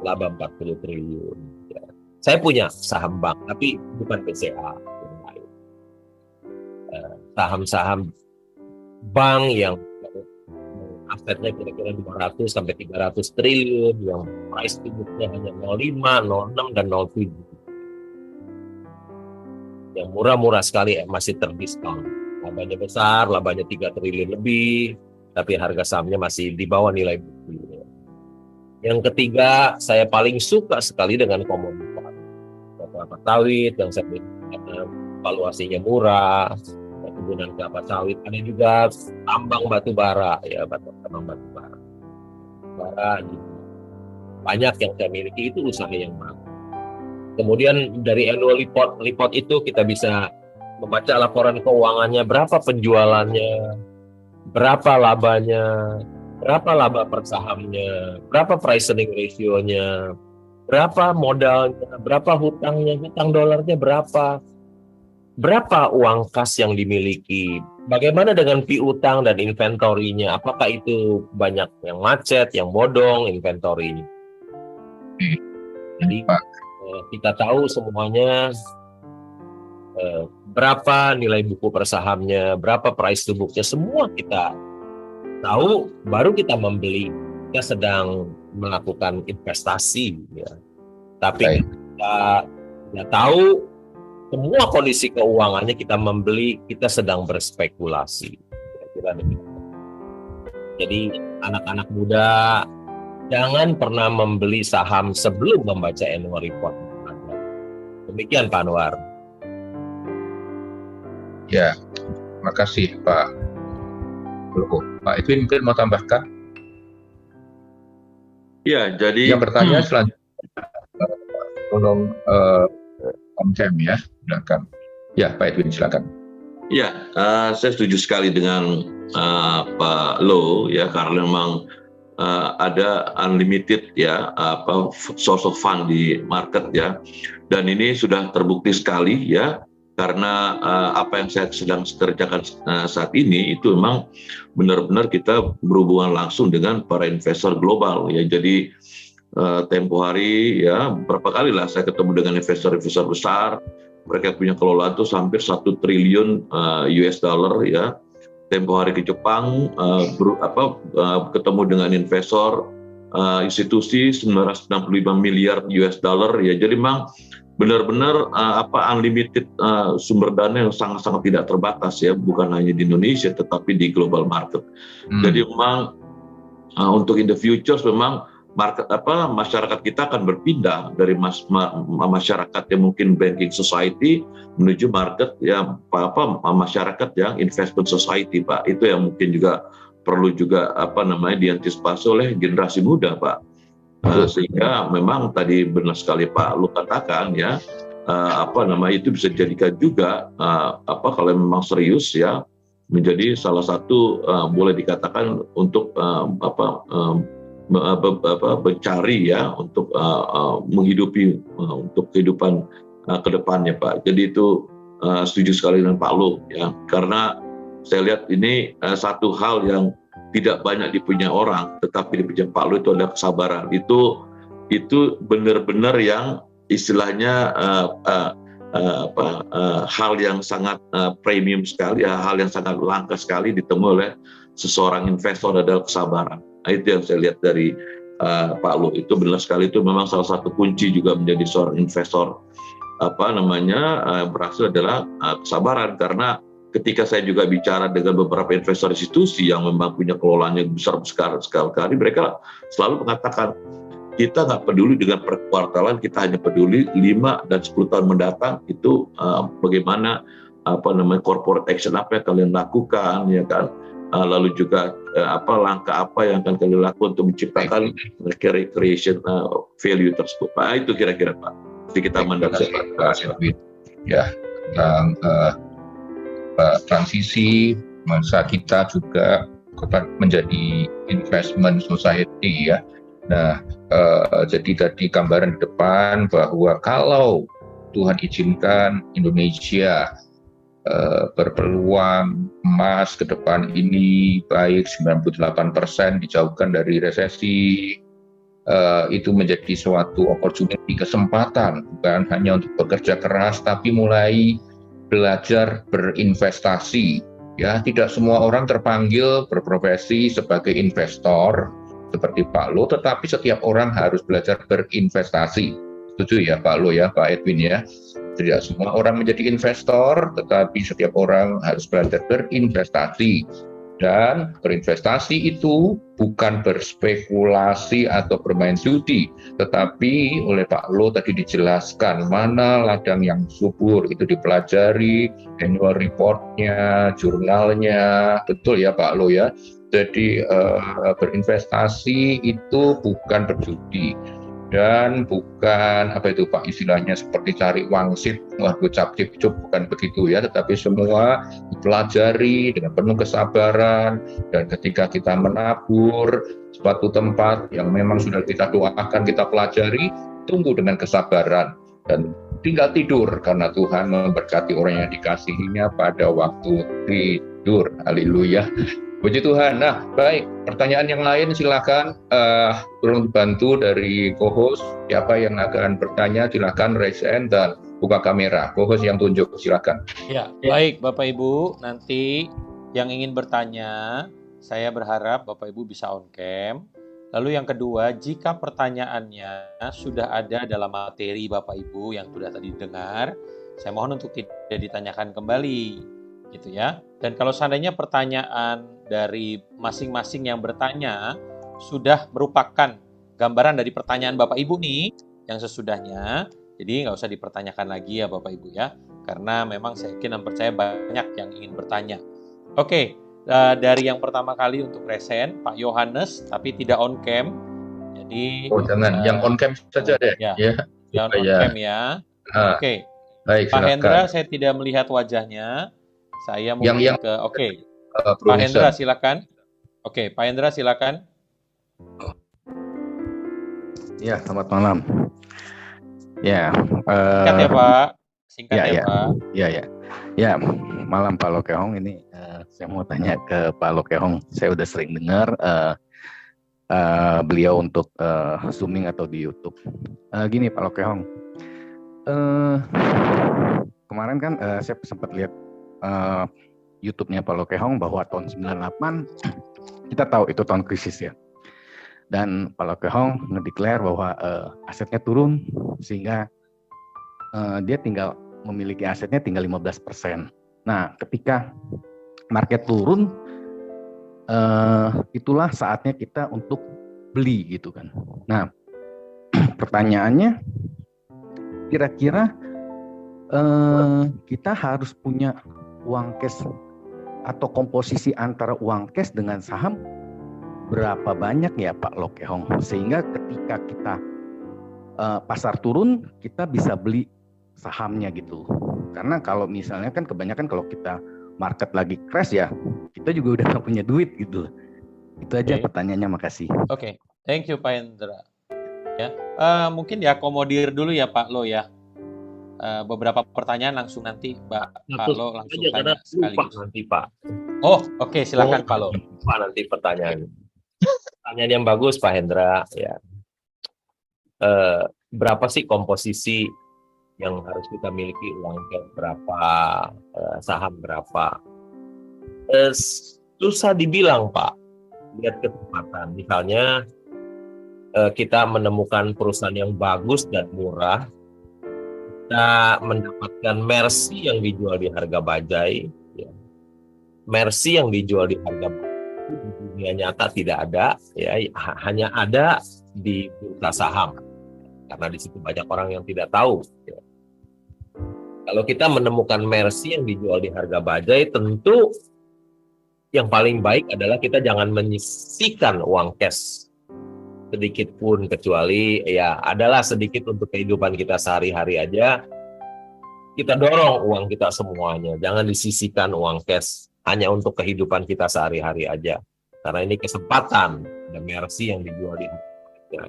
Speaker 1: laba 40 triliun? Ya. Saya punya saham bank, tapi bukan BCA. Saham-saham bank yang asetnya kira-kira 200 sampai 300 triliun, yang price to book-nya hanya 0,5, 0,6, dan 0,7. Yang murah-murah sekali, masih terdiskon. Labanya besar, labanya 3 triliun lebih, tapi harga sahamnya masih di bawah nilai buku. Yang ketiga, saya paling suka sekali dengan komoditas. Kelapa sawit yang saya beli karena valuasinya murah, kebunan kelapa sawit. Ada juga tambang batu bara, ya, tambang batu bara. Banyak yang saya miliki, itu usaha yang bagus. Kemudian dari annual report itu kita bisa membaca laporan keuangannya, berapa penjualannya, berapa labanya, berapa laba per sahamnya, berapa price earning ratio-nya, berapa modalnya, berapa hutangnya, hutang dolarnya berapa uang kas yang dimiliki, bagaimana dengan piutang dan inventory-nya, apakah itu banyak yang macet, yang bodong inventory-nya. Jadi kita tahu semuanya, berapa nilai buku per sahamnya, berapa price to book-nya, semua kita tahu, baru kita membeli. Kita sedang melakukan investasi, ya. Tapi kita tidak tahu semua kondisi keuangannya, kita membeli, kita sedang berspekulasi. Kira-kira demikian. Jadi anak-anak muda, jangan pernah membeli saham sebelum membaca annual report. Demikian Pak Anwar.
Speaker 2: Ya, makasih Pak Luhut. Pak Edwin mungkin mau tambahkan?
Speaker 3: Ya, jadi
Speaker 2: yang bertanya selanjutnya, tolong Om Cem ya, silakan. Ya, Pak Edwin silakan.
Speaker 3: Ya, saya setuju sekali dengan Pak Lo, ya, karena memang ada unlimited, ya, source of fund di market, ya, dan ini sudah terbukti sekali, ya. Karena apa yang saya sedang kerjakan saat ini itu memang benar-benar kita berhubungan langsung dengan para investor global, ya. Jadi tempo hari, ya, berapa kali lah saya ketemu dengan investor-investor besar. Mereka punya kelolaan tuh hampir 1 triliun US dollar, ya. Tempo hari ke Jepang, ketemu dengan investor institusi 965 miliar US dollar, ya. Jadi memang benar-benar unlimited sumber dana yang sangat-sangat tidak terbatas, ya, bukan hanya di Indonesia tetapi di global market. Jadi memang untuk in the future memang masyarakat kita akan berpindah dari masyarakat yang mungkin banking society menuju market yang masyarakat yang investment society, Pak. Itu yang mungkin juga perlu juga diantisipasi oleh generasi muda, Pak. Sehingga memang tadi benar sekali Pak Lu katakan ya, itu bisa dijadikan juga kalau memang serius ya, menjadi salah satu boleh dikatakan untuk mencari ya, untuk menghidupi untuk kehidupan kedepannya, Pak. Jadi itu setuju sekali dengan Pak Lu ya, karena saya lihat ini satu hal yang tidak banyak dipunyai orang, tetapi dipunyai Pak Lu itu adalah kesabaran. Itu benar-benar yang istilahnya hal yang sangat premium sekali, hal yang sangat langka sekali ditemui oleh seseorang investor adalah kesabaran. Nah, itu yang saya lihat dari Pak Lu, itu benar sekali, itu memang salah satu kunci juga menjadi seorang investor berhasil adalah kesabaran. Karena ketika saya juga bicara dengan beberapa investor institusi yang memang punya kelolaannya besar sekali, mereka selalu mengatakan kita nggak peduli dengan perkuartalan, kita hanya peduli 5 dan 10 tahun mendatang itu bagaimana corporate action apa yang kalian lakukan ya kan, lalu juga langkah apa yang akan kalian lakukan untuk menciptakan creation value tersebut. Pak, itu kira-kira Pak. Jadi kita mendapat
Speaker 2: ya tentang transisi masa kita juga menjadi investment society ya. Nah, jadi tadi gambaran di depan bahwa kalau Tuhan izinkan Indonesia berpeluang emas ke depan ini, baik 98% dijauhkan dari resesi, itu menjadi suatu opportunity, kesempatan, bukan hanya untuk bekerja keras, tapi mulai belajar berinvestasi. Ya, tidak semua orang terpanggil berprofesi sebagai investor seperti Pak Lu, tetapi setiap orang harus belajar berinvestasi. Setuju ya Pak Lu ya, Pak Edwin ya? Tidak semua orang menjadi investor, tetapi setiap orang harus belajar berinvestasi. Dan berinvestasi itu bukan berspekulasi atau bermain judi, tetapi oleh Pak Lu tadi dijelaskan mana ladang yang subur, itu dipelajari, annual report-nya, jurnalnya, betul ya Pak Lu ya. Jadi berinvestasi itu bukan berjudi dan bukan Pak istilahnya seperti cari wangsit, gocap cipcup, bukan begitu ya, tetapi semua dipelajari dengan penuh kesabaran. Dan ketika kita menabur suatu tempat yang memang sudah kita doakan, kita pelajari, tunggu dengan kesabaran dan tinggal tidur karena Tuhan memberkati orang yang dikasihinya pada waktu tidur. Haleluya. Puji Tuhan. Nah, baik. Pertanyaan yang lain silakan tolong dibantu dari co-host. Siapa yang akan bertanya silakan raise hand dan buka kamera. Co-host yang tunjuk silakan.
Speaker 5: Ya, baik Bapak Ibu. Nanti yang ingin bertanya, saya berharap Bapak Ibu bisa on cam. Lalu yang kedua, jika pertanyaannya sudah ada dalam materi Bapak Ibu yang sudah tadi dengar, saya mohon untuk tidak ditanyakan kembali, gitu ya. Dan kalau seandainya pertanyaan dari masing-masing yang bertanya sudah merupakan gambaran dari pertanyaan Bapak Ibu nih yang sesudahnya, jadi nggak usah dipertanyakan lagi ya Bapak Ibu ya, karena memang saya yakin dan percaya banyak yang ingin bertanya. Oke, dari yang pertama kali untuk resen Pak Yohanes, tapi tidak on cam. Jadi
Speaker 2: jangan, yang on cam saja deh.
Speaker 5: Jangan on cam ya. Oke.
Speaker 2: Baik,
Speaker 5: Pak Hendra, saya tidak melihat wajahnya. Saya mungkin Pak Hendra silakan. Oke, Pak Hendra silakan.
Speaker 6: Ya, selamat malam. Ya,
Speaker 5: singkat ya Pak. Singkat
Speaker 6: ya
Speaker 5: Pak.
Speaker 6: Ya, malam Pak Lokehong. Ini saya mau tanya ke Pak Lokehong. Saya udah sering dengar beliau untuk zooming atau di YouTube. Gini Pak Lokehong, kemarin kan saya sempat lihat YouTube-nya Pak Lokehong bahwa tahun 98 kita tahu itu tahun krisis ya. Dan Pak Lokehong ngedeklar bahwa asetnya turun sehingga dia tinggal memiliki asetnya tinggal 15%. Nah, ketika market turun itulah saatnya kita untuk beli gitu kan. Nah, pertanyaannya, kira-kira kita harus punya uang cash atau komposisi antara uang cash dengan saham berapa banyak ya Pak Lokehong, sehingga ketika kita pasar turun kita bisa beli sahamnya gitu. Karena kalau misalnya kan kebanyakan kalau kita market lagi crash ya, kita juga udah nggak punya duit gitu. Itu aja pertanyaannya, makasih.
Speaker 5: Oke, thank you Pak Hendra. Ya, mungkin diakomodir dulu ya Pak Lo ya. Beberapa pertanyaan langsung nanti Pak Lo langsung tanya sekaligus.
Speaker 1: Nanti Pak.
Speaker 5: Oh, oke, silakan Pak Lo.
Speaker 1: Pak, nanti pertanyaan. Pertanyaan yang bagus Pak Hendra ya. Berapa sih komposisi yang harus kita miliki, uang cash berapa, saham berapa? Susah dibilang Pak. Lihat kesempatan. Misalnya kita menemukan perusahaan yang bagus dan murah, kita mendapatkan Mercy yang dijual di harga bajai, ya. Mercy yang dijual di harga bajai di dunia nyata tidak ada, ya, hanya ada di bursa saham, karena di situ banyak orang yang tidak tahu. Ya. Kalau kita menemukan Mercy yang dijual di harga bajai, tentu yang paling baik adalah kita jangan menyisihkan uang cash sedikit pun, kecuali ya adalah sedikit untuk kehidupan kita sehari-hari aja. Kita dorong uang kita semuanya, jangan disisihkan uang cash hanya untuk kehidupan kita sehari-hari aja. Karena ini kesempatan, ada Mercy yang dijual di harga.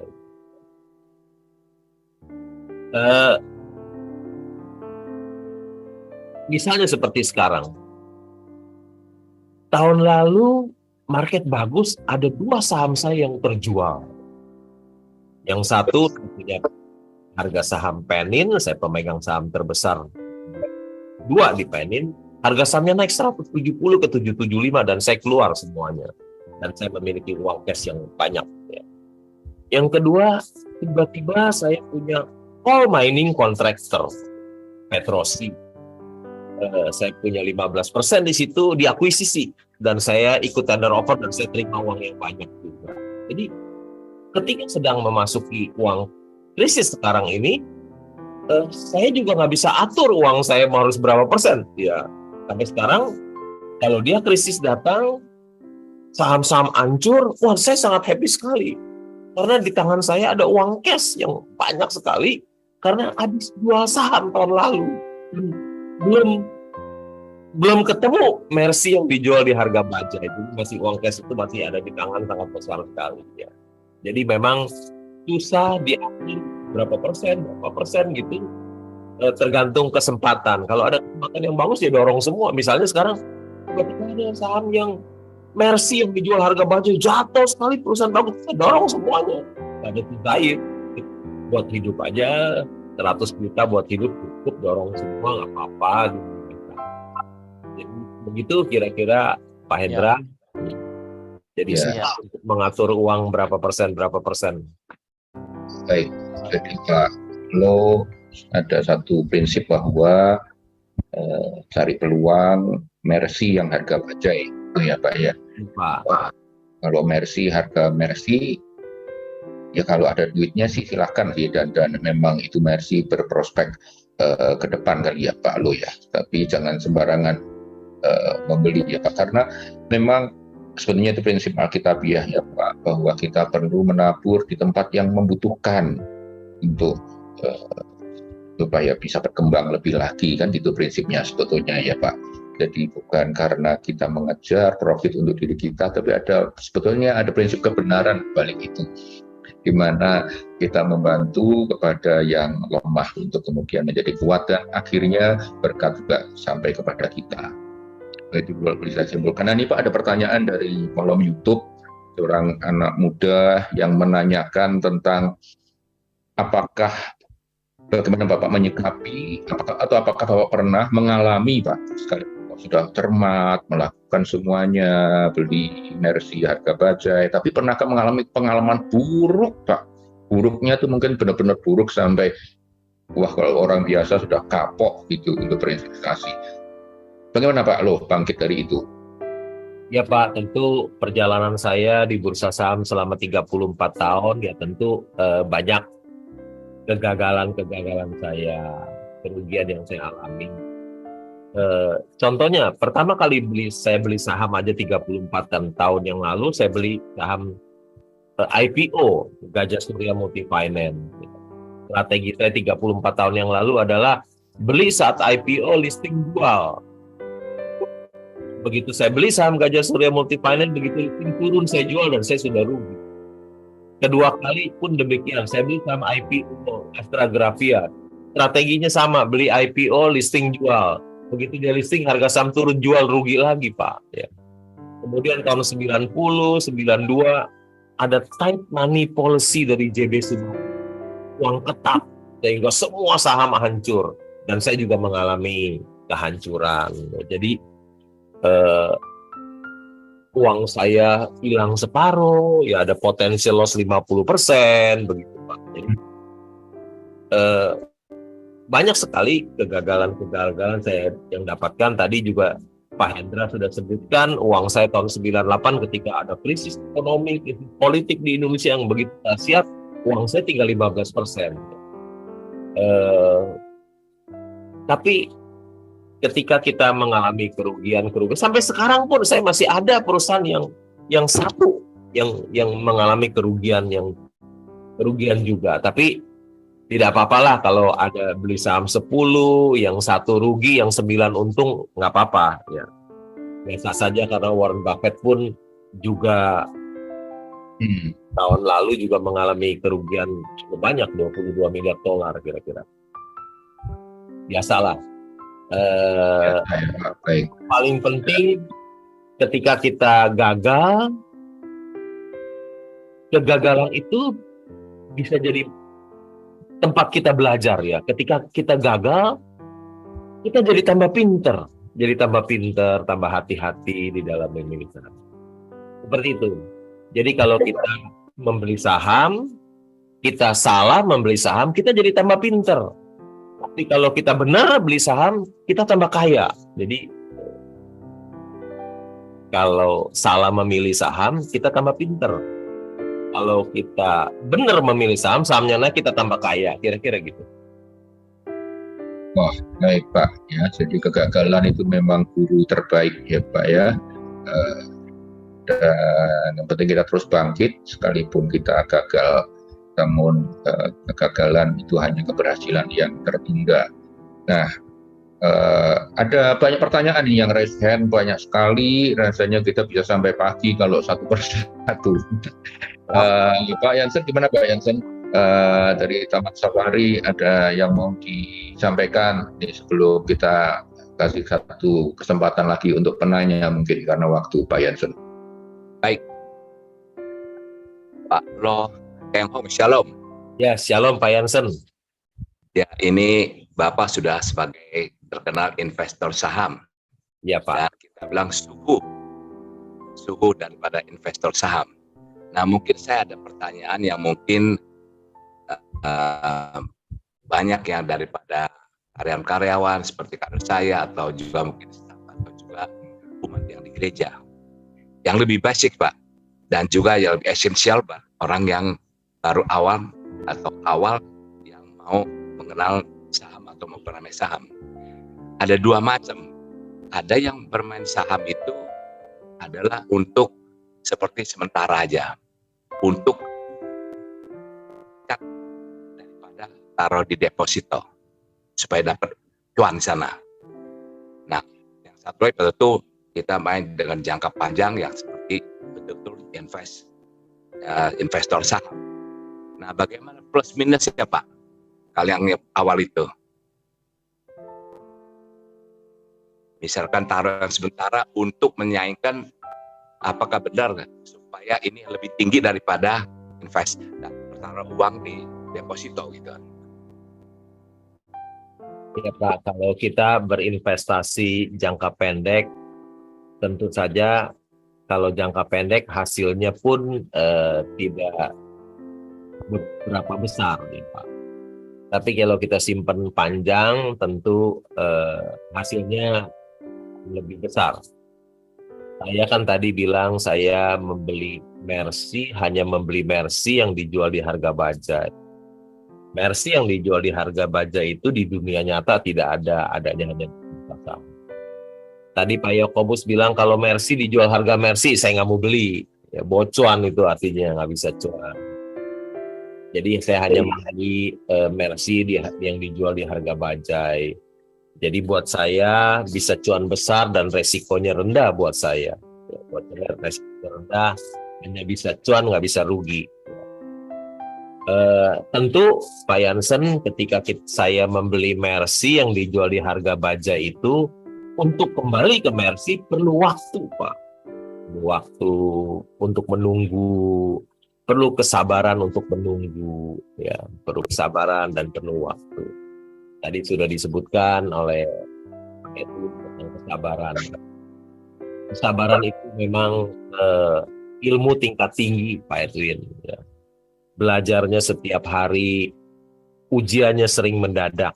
Speaker 1: Misalnya seperti sekarang, tahun lalu market bagus, ada 2 saham saya yang terjual. Yang satu punya harga saham Penin, saya pemegang saham terbesar 2 di Penin, harga sahamnya naik 170 ke 775 dan saya keluar semuanya. Dan saya memiliki uang cash yang banyak. Ya. Yang kedua, tiba-tiba saya punya coal mining contractor, Petrosi. Saya punya 15% di situ, diakuisisi. Dan saya ikut tender offer dan saya terima uang yang banyak juga. Jadi, ketika sedang memasuki uang krisis sekarang ini, saya juga nggak bisa atur uang saya harus berapa persen. Ya, sampai sekarang kalau dia krisis datang, saham-saham hancur, wah saya sangat happy sekali. Karena di tangan saya ada uang cash yang banyak sekali, karena habis jual saham tahun lalu. Belum ketemu Mercy yang dijual di harga bajai, jadi masih uang cash itu masih ada di tangan, sangat besar sekali. Ya. Jadi memang susah diatur berapa persen gitu, tergantung kesempatan. Kalau ada kesempatan yang bagus ya dorong semua. Misalnya sekarang tiba-tiba ada saham yang Mercy yang dijual harga bajai jatuh sekali, perusahaan bagus, kita dorong semuanya. Ada tidain buat hidup aja, 100 juta buat hidup cukup, dorong semua nggak apa-apa. Jadi begitu kira-kira Pak Hendra. Ya. Jadi untuk mengatur uang berapa persen.
Speaker 2: Baik, jadi Pak Lo ada satu prinsip bahwa cari peluang Mercy yang harga bajai, itu ya Pak ya. Pak. Kalau harga Mercy, ya kalau ada duitnya sih silakan sih, dan memang itu Mercy berprospek ke depan kali ya Pak Lo ya. Tapi jangan sembarangan membeli ya Pak, karena memang sebenarnya itu prinsip Alkitabiah ya Pak, bahwa kita perlu menabur di tempat yang membutuhkan untuk supaya bisa berkembang lebih lagi, kan itu prinsipnya sebetulnya ya Pak. Jadi bukan karena kita mengejar profit untuk diri kita, tapi sebetulnya ada prinsip kebenaran balik itu, di mana kita membantu kepada yang lemah untuk kemudian menjadi kuat, dan akhirnya berkat juga sampai kepada kita. Itu bisa simpulkan. Nah, ini Pak, ada pertanyaan dari kolom YouTube seorang anak muda yang menanyakan tentang bagaimana Bapak menyikapi, apakah Bapak pernah mengalami Pak, sekali sudah cermat melakukan semuanya, beli Mercy harga bajai, tapi pernahkah mengalami pengalaman buruk Pak? Buruknya itu mungkin benar-benar buruk sampai kalau orang biasa sudah kapok gitu untuk berinvestasi. Bagaimana Pak Lo bangkit dari itu?
Speaker 1: Ya Pak, tentu perjalanan saya di bursa saham selama 34 tahun ya tentu banyak kegagalan-kegagalan saya, kerugian yang saya alami. Contohnya, pertama kali saya beli saham aja 34 tahun yang lalu, saya beli saham IPO, Gajah Surya Multifinance. Strategi saya 34 tahun yang lalu adalah beli saat IPO, listing jual. Begitu saya beli saham Gajah Surya Multifinance, begitu listing turun saya jual dan saya sudah rugi. Kedua kali pun demikian, saya beli saham IPO Astragrafia. Strateginya sama, beli IPO, listing jual. Begitu dia listing, harga saham turun, jual, rugi lagi Pak. Ya. Kemudian tahun 90, 92, ada tight money policy dari JB Sumber. Uang ketat, sehingga semua saham hancur. Dan saya juga mengalami kehancuran. Jadi, uang saya hilang separuh, ya ada potensi loss 50%, begitu Pak. Jadi, banyak sekali kegagalan-kegagalan saya yang dapatkan. Tadi juga Pak Hendra sudah sebutkan, uang saya tahun 98 ketika ada krisis ekonomi, krisis politik di Indonesia yang begitu dahsyat, uang saya tinggal 15%. Tapi ketika kita mengalami kerugian, sampai sekarang pun saya masih ada perusahaan yang satu yang mengalami kerugian juga. Tapi tidak apa-apalah kalau ada beli saham 10, yang satu rugi, yang 9 untung, nggak apa-apa. Ya. Biasa saja karena Warren Buffett pun juga tahun lalu juga mengalami kerugian cukup banyak, 22 miliar dolar kira-kira. Biasalah.
Speaker 2: Baik.
Speaker 1: Paling penting ketika kita gagal, kegagalan itu bisa jadi tempat kita belajar ya. Ketika kita gagal, kita jadi tambah pinter, tambah hati-hati di dalam memilih saham. Seperti itu. Jadi kalau kita membeli saham, kita salah membeli saham, kita jadi tambah pinter. Tapi kalau kita benar beli saham, kita tambah kaya. Jadi kalau salah memilih saham, kita tambah pinter. Kalau kita benar memilih saham, sahamnya naik, kita tambah kaya. Kira-kira gitu.
Speaker 2: Wah, baik Pak. Ya, jadi kegagalan itu memang guru terbaik ya Pak ya. Dan yang penting kita terus bangkit, sekalipun kita gagal. Namun kegagalan itu hanya keberhasilan yang tertunda. Nah, ada banyak pertanyaan yang raise hand, banyak sekali. Rasanya kita bisa sampai pagi kalau satu persatu. Pak Jansen, gimana Pak Jansen? Dari Taman Safari ada yang mau disampaikan ini sebelum kita kasih satu kesempatan lagi untuk penanya mungkin karena waktu Pak Jansen.
Speaker 7: Baik, Pak Lo Keng Hong, shalom.
Speaker 1: Ya, shalom Pak Jansen.
Speaker 7: Ya, ini Bapak sudah sebagai terkenal investor saham.
Speaker 1: Ya Pak.
Speaker 7: Dan kita bilang suhu daripada investor saham. Nah, mungkin saya ada pertanyaan yang mungkin banyak yang daripada karyawan seperti kader saya atau juga mungkin staff atau juga umat yang di gereja. Yang lebih basic Pak, dan juga yang lebih esensial Pak, orang yang baru awal yang mau mengenal saham atau memperoleh saham. Ada dua macam. Ada yang bermain saham itu adalah untuk seperti sementara aja, untuk daripada taruh di deposito supaya dapat cuan di sana. Nah, yang satu lagi itu kita main dengan jangka panjang yang seperti betul-betul investor saham. Nah, bagaimana plus minus ya Pak? Kalian yang awal itu. Misalkan taruhan sementara untuk menyaingkan apakah benar supaya ini lebih tinggi daripada invest dan taruh uang di deposito gitu.
Speaker 1: Ya Pak, kalau kita berinvestasi jangka pendek, tentu saja kalau jangka pendek hasilnya pun tidak berapa besar ya Pak. Tapi kalau kita simpan panjang tentu hasilnya lebih besar. Saya kan tadi bilang saya membeli Mercy, hanya membeli Mercy yang dijual di harga bajai. Mercy yang dijual di harga bajai itu di dunia nyata tidak ada, adanya hanya di bursa saham. Tadi Pak Yakobus bilang kalau Mercy dijual harga Mercy, saya nggak mau beli. Ya, bocuan itu artinya nggak bisa cuan. Jadi saya hanya membeli Mercy yang dijual di harga bajai. Jadi buat saya bisa cuan besar dan resikonya rendah buat saya. Ya, buat saya resikonya rendah, hanya bisa cuan nggak bisa rugi. Tentu Pak Jansen ketika saya membeli Mercy yang dijual di harga bajai itu, untuk kembali ke Mercy perlu waktu Pak. Perlu waktu untuk menunggu, perlu kesabaran untuk menunggu, ya, perlu kesabaran dan perlu waktu. Tadi sudah disebutkan oleh Edwin tentang kesabaran. Kesabaran itu memang ilmu tingkat tinggi, Pak Edwin. Ya. Belajarnya setiap hari, ujiannya sering mendadak.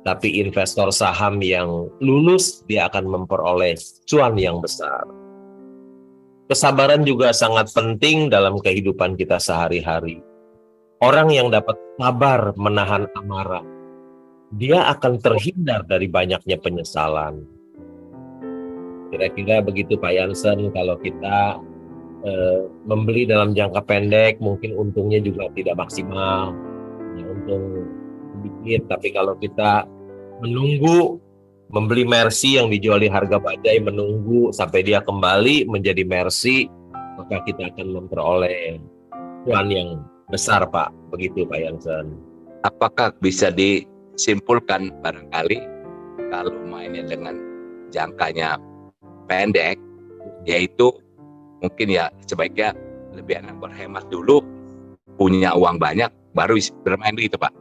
Speaker 1: Tapi investor saham yang lulus, dia akan memperoleh cuan yang besar. Kesabaran juga sangat penting dalam kehidupan kita sehari-hari. Orang yang dapat sabar menahan amarah, dia akan terhindar dari banyaknya penyesalan. Kira-kira begitu Pak Jansen, kalau kita membeli dalam jangka pendek, mungkin untungnya juga tidak maksimal. Ya, untung sedikit, tapi kalau kita menunggu, membeli Mercy yang dijual di harga bajai, menunggu sampai dia kembali menjadi Mercy, maka kita akan memperoleh cuan yang besar Pak. Begitu Pak Jansen.
Speaker 7: Apakah bisa simpulkan barangkali kalau mainnya dengan jangkanya pendek, yaitu mungkin ya sebaiknya lebih enak berhemat dulu, punya uang banyak, baru bermain begitu Pak?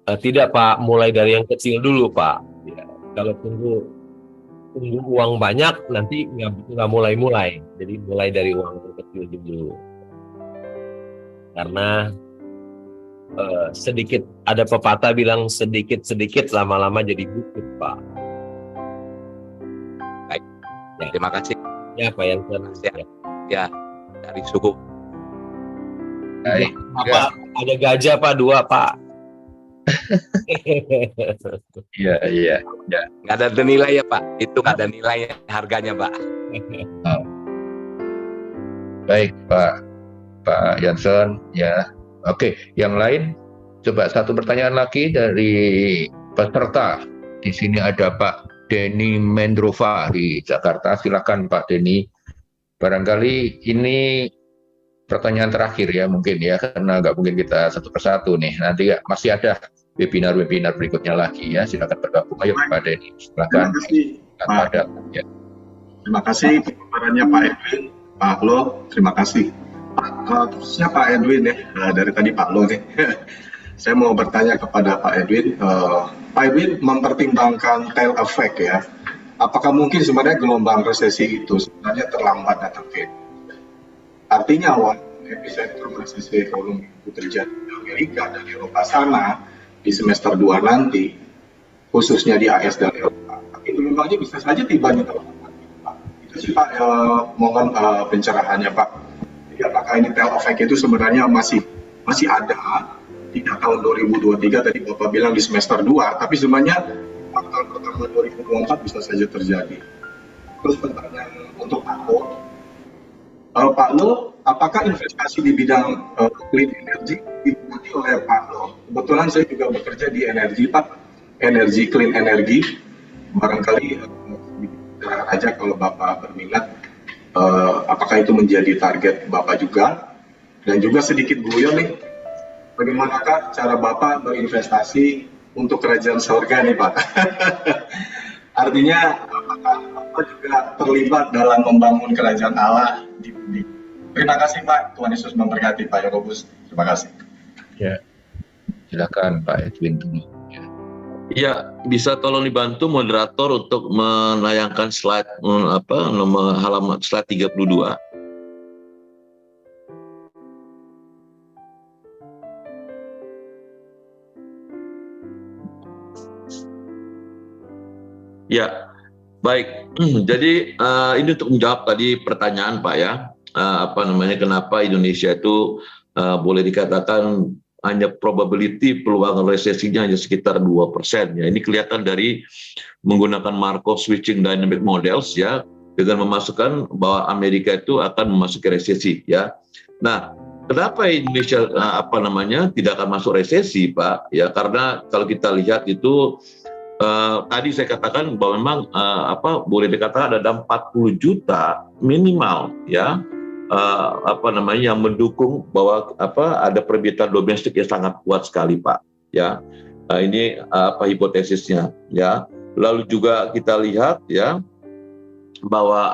Speaker 1: Tidak Pak, mulai dari yang kecil dulu Pak. Ya, kalau tunggu uang banyak nanti nggak mulai-mulai, jadi mulai dari uang yang kecil dulu. Karena sedikit, ada pepatah bilang sedikit-sedikit lama-lama jadi bukit Pak.
Speaker 7: Baik,
Speaker 1: ya.
Speaker 7: Terima kasih.
Speaker 1: Ya Pak Jansen.
Speaker 7: Ya, dari suku.
Speaker 2: Baik.
Speaker 1: Apa ada gajah Pak, 2 Pak.
Speaker 2: Iya.
Speaker 7: Nggak ada nilai ya Pak, itu nggak ada nilai harganya Pak.
Speaker 2: Baik Pak Jansen, ya. Oke, yang lain coba satu pertanyaan lagi dari peserta. Di sini ada Pak Denny Mendrova di Jakarta. Silakan Pak Denny. Barangkali ini pertanyaan terakhir ya mungkin ya, karena nggak mungkin kita satu persatu nih. Nanti masih ada webinar berikutnya lagi ya. Silakan bergabung. Ayo Pak Denny. Silakan.
Speaker 8: Terima kasih Pak.
Speaker 2: Ya.
Speaker 8: Terima kasih paparannya Pak Edwin, Pak Lo. Terima kasih. Khususnya Pak Edwin ya, dari tadi Pak Lo nih. Saya mau bertanya kepada Pak Edwin. Pak Edwin mempertimbangkan tail effect ya. Apakah mungkin sebenarnya gelombang resesi itu sebenarnya terlambat datang ke Artinya awal epicentrum resesi ekonomi itu terjadi di Amerika dan Eropa sana di semester 2 nanti, khususnya di AS dan Eropa. Tapi gelombangnya bisa saja tibanya terlambat. Itu sih Pak, mohon pencerahannya Pak. Jadi apakah ini tail effect itu sebenarnya masih ada tidak tahun 2023 tadi Bapak bilang di semester 2, tapi sebenarnya tahun pertama 2024 bisa saja terjadi. Terus pertanyaan untuk Pak Lo, Pak Lo, apakah investasi di bidang clean energy diikuti oleh Pak Lo? Kebetulan saya juga bekerja di energi Pak, clean energy. Barangkali aja kalau Bapak berminat, apakah itu menjadi target Bapak juga? Dan juga sedikit guyon nih, bagaimanakah cara Bapak berinvestasi untuk kerajaan surga nih Pak? Artinya apakah Bapak juga terlibat dalam membangun kerajaan Allah di bumi? Terima kasih Pak, Tuhan Yesus memberkati Pak Yakobus. Terima kasih.
Speaker 2: Ya, silakan Pak Edwin dulu.
Speaker 3: Ya, bisa tolong dibantu moderator untuk menayangkan slide nomor halaman slide 32. Ya, Baik, jadi ini untuk menjawab tadi pertanyaan Pak ya, kenapa Indonesia itu boleh dikatakan hanya probability peluang resesinya hanya sekitar 2%. Ya, ini kelihatan dari menggunakan Markov switching dynamic models ya, dengan memasukkan bahwa Amerika itu akan memasuki resesi ya. Nah, kenapa Indonesia tidak akan masuk resesi Pak? Ya karena kalau kita lihat itu tadi saya katakan bahwa memang boleh dikatakan ada 40 juta minimal ya yang mendukung bahwa ada permintaan domestik yang sangat kuat sekali Pak ya. Ini hipotesisnya ya. Lalu juga kita lihat ya bahwa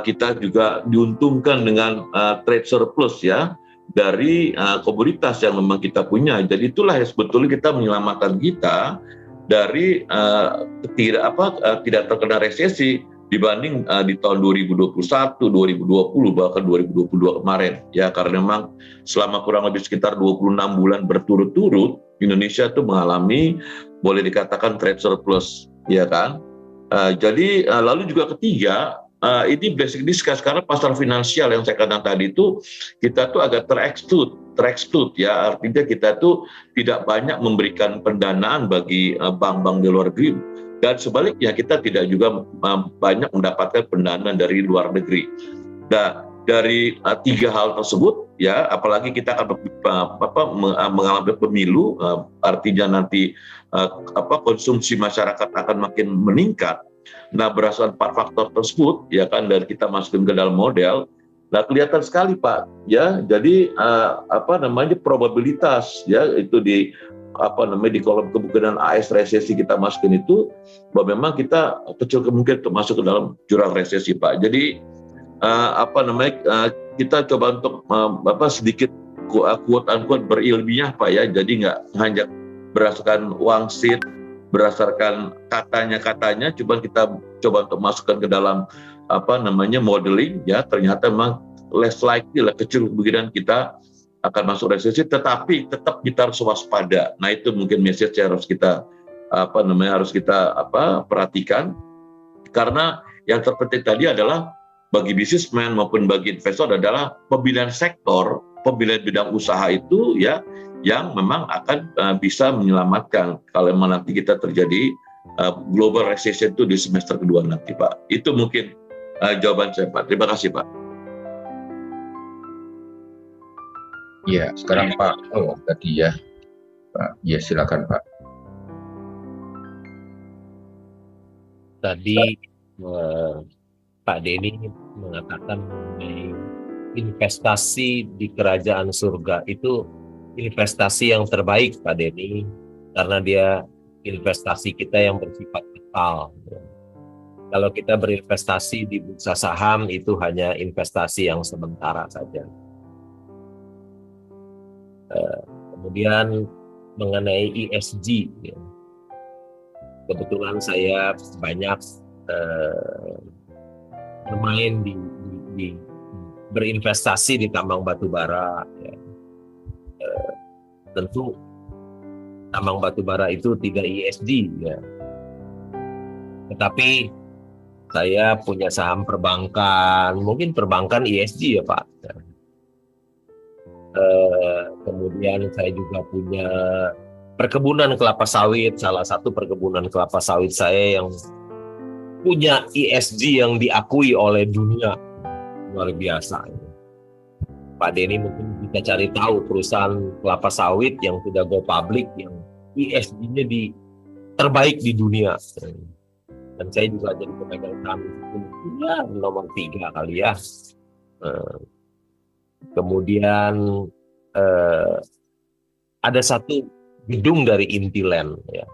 Speaker 3: kita juga diuntungkan dengan trade surplus ya dari komoditas yang memang kita punya. Jadi itulah yang sebetulnya kita menyelamatkan kita dari tidak terkena resesi dibanding di tahun 2021, 2020 bahkan 2022 kemarin ya, karena memang selama kurang lebih sekitar 26 bulan berturut-turut Indonesia itu mengalami boleh dikatakan trade surplus ya kan. Jadi lalu juga ketiga ini basic discuss karena pasar finansial yang saya katakan tadi itu kita tuh agak terexclude ya, artinya kita tuh tidak banyak memberikan pendanaan bagi bank-bank di luar negeri dan sebaliknya kita tidak juga banyak mendapatkan pendanaan dari luar negeri. Nah, dari tiga hal tersebut ya, apalagi kita akan mengalami pemilu, artinya nanti konsumsi masyarakat akan makin meningkat. Nah, berdasarkan 4 faktor tersebut ya kan, dan kita masukin ke dalam model, nah kelihatan sekali Pak ya. Jadi probabilitas ya itu di di kolom kemungkinan AS resesi kita masukin itu bahwa memang kita kecil kemungkinan untuk masuk ke dalam jurang resesi Pak. Jadi kita coba untuk sedikit quote unquote berilmiah Pak ya. Jadi nggak hanya berdasarkan wangsit, berdasarkan katanya, coba kita coba untuk masukkan ke dalam modeling ya, ternyata memang less likely lah, kecil kemungkinan kita akan masuk resesi, tetapi tetap kita harus waspada. Nah itu mungkin message yang harus kita perhatikan, karena yang terpenting tadi adalah bagi bisnismen maupun bagi investor adalah pemilihan sektor, pemilihan bidang usaha itu ya yang memang akan bisa menyelamatkan kalau nanti kita terjadi global recession itu di semester kedua nanti Pak. Itu mungkin jawaban saya Pak. Terima kasih Pak.
Speaker 2: Ya, sekarang Pak tadi ya. Pak, ya silakan Pak.
Speaker 1: Tadi Pak Denny mengatakan investasi di kerajaan surga itu investasi yang terbaik Pak Denny, karena dia investasi kita yang bersifat kekal. Kalau kita berinvestasi di bursa saham itu hanya investasi yang sementara saja. Kemudian mengenai ESG, kebetulan saya banyak bermain di berinvestasi di tambang batu bara. Ya. Tentu tambang batu bara itu tidak ESG ya. Tetapi saya punya saham perbankan, mungkin perbankan ESG ya Pak. Kemudian saya juga punya perkebunan kelapa sawit, salah satu perkebunan kelapa sawit saya yang punya ESG yang diakui oleh dunia, luar biasa. Pak Denny mungkin bisa cari tahu perusahaan kelapa sawit yang sudah go public yang ESG-nya terbaik di dunia. Dan saya juga jadi pemegang saham itu ya nomor 3 kali ya. Kemudian ada satu gedung dari Intiland ya.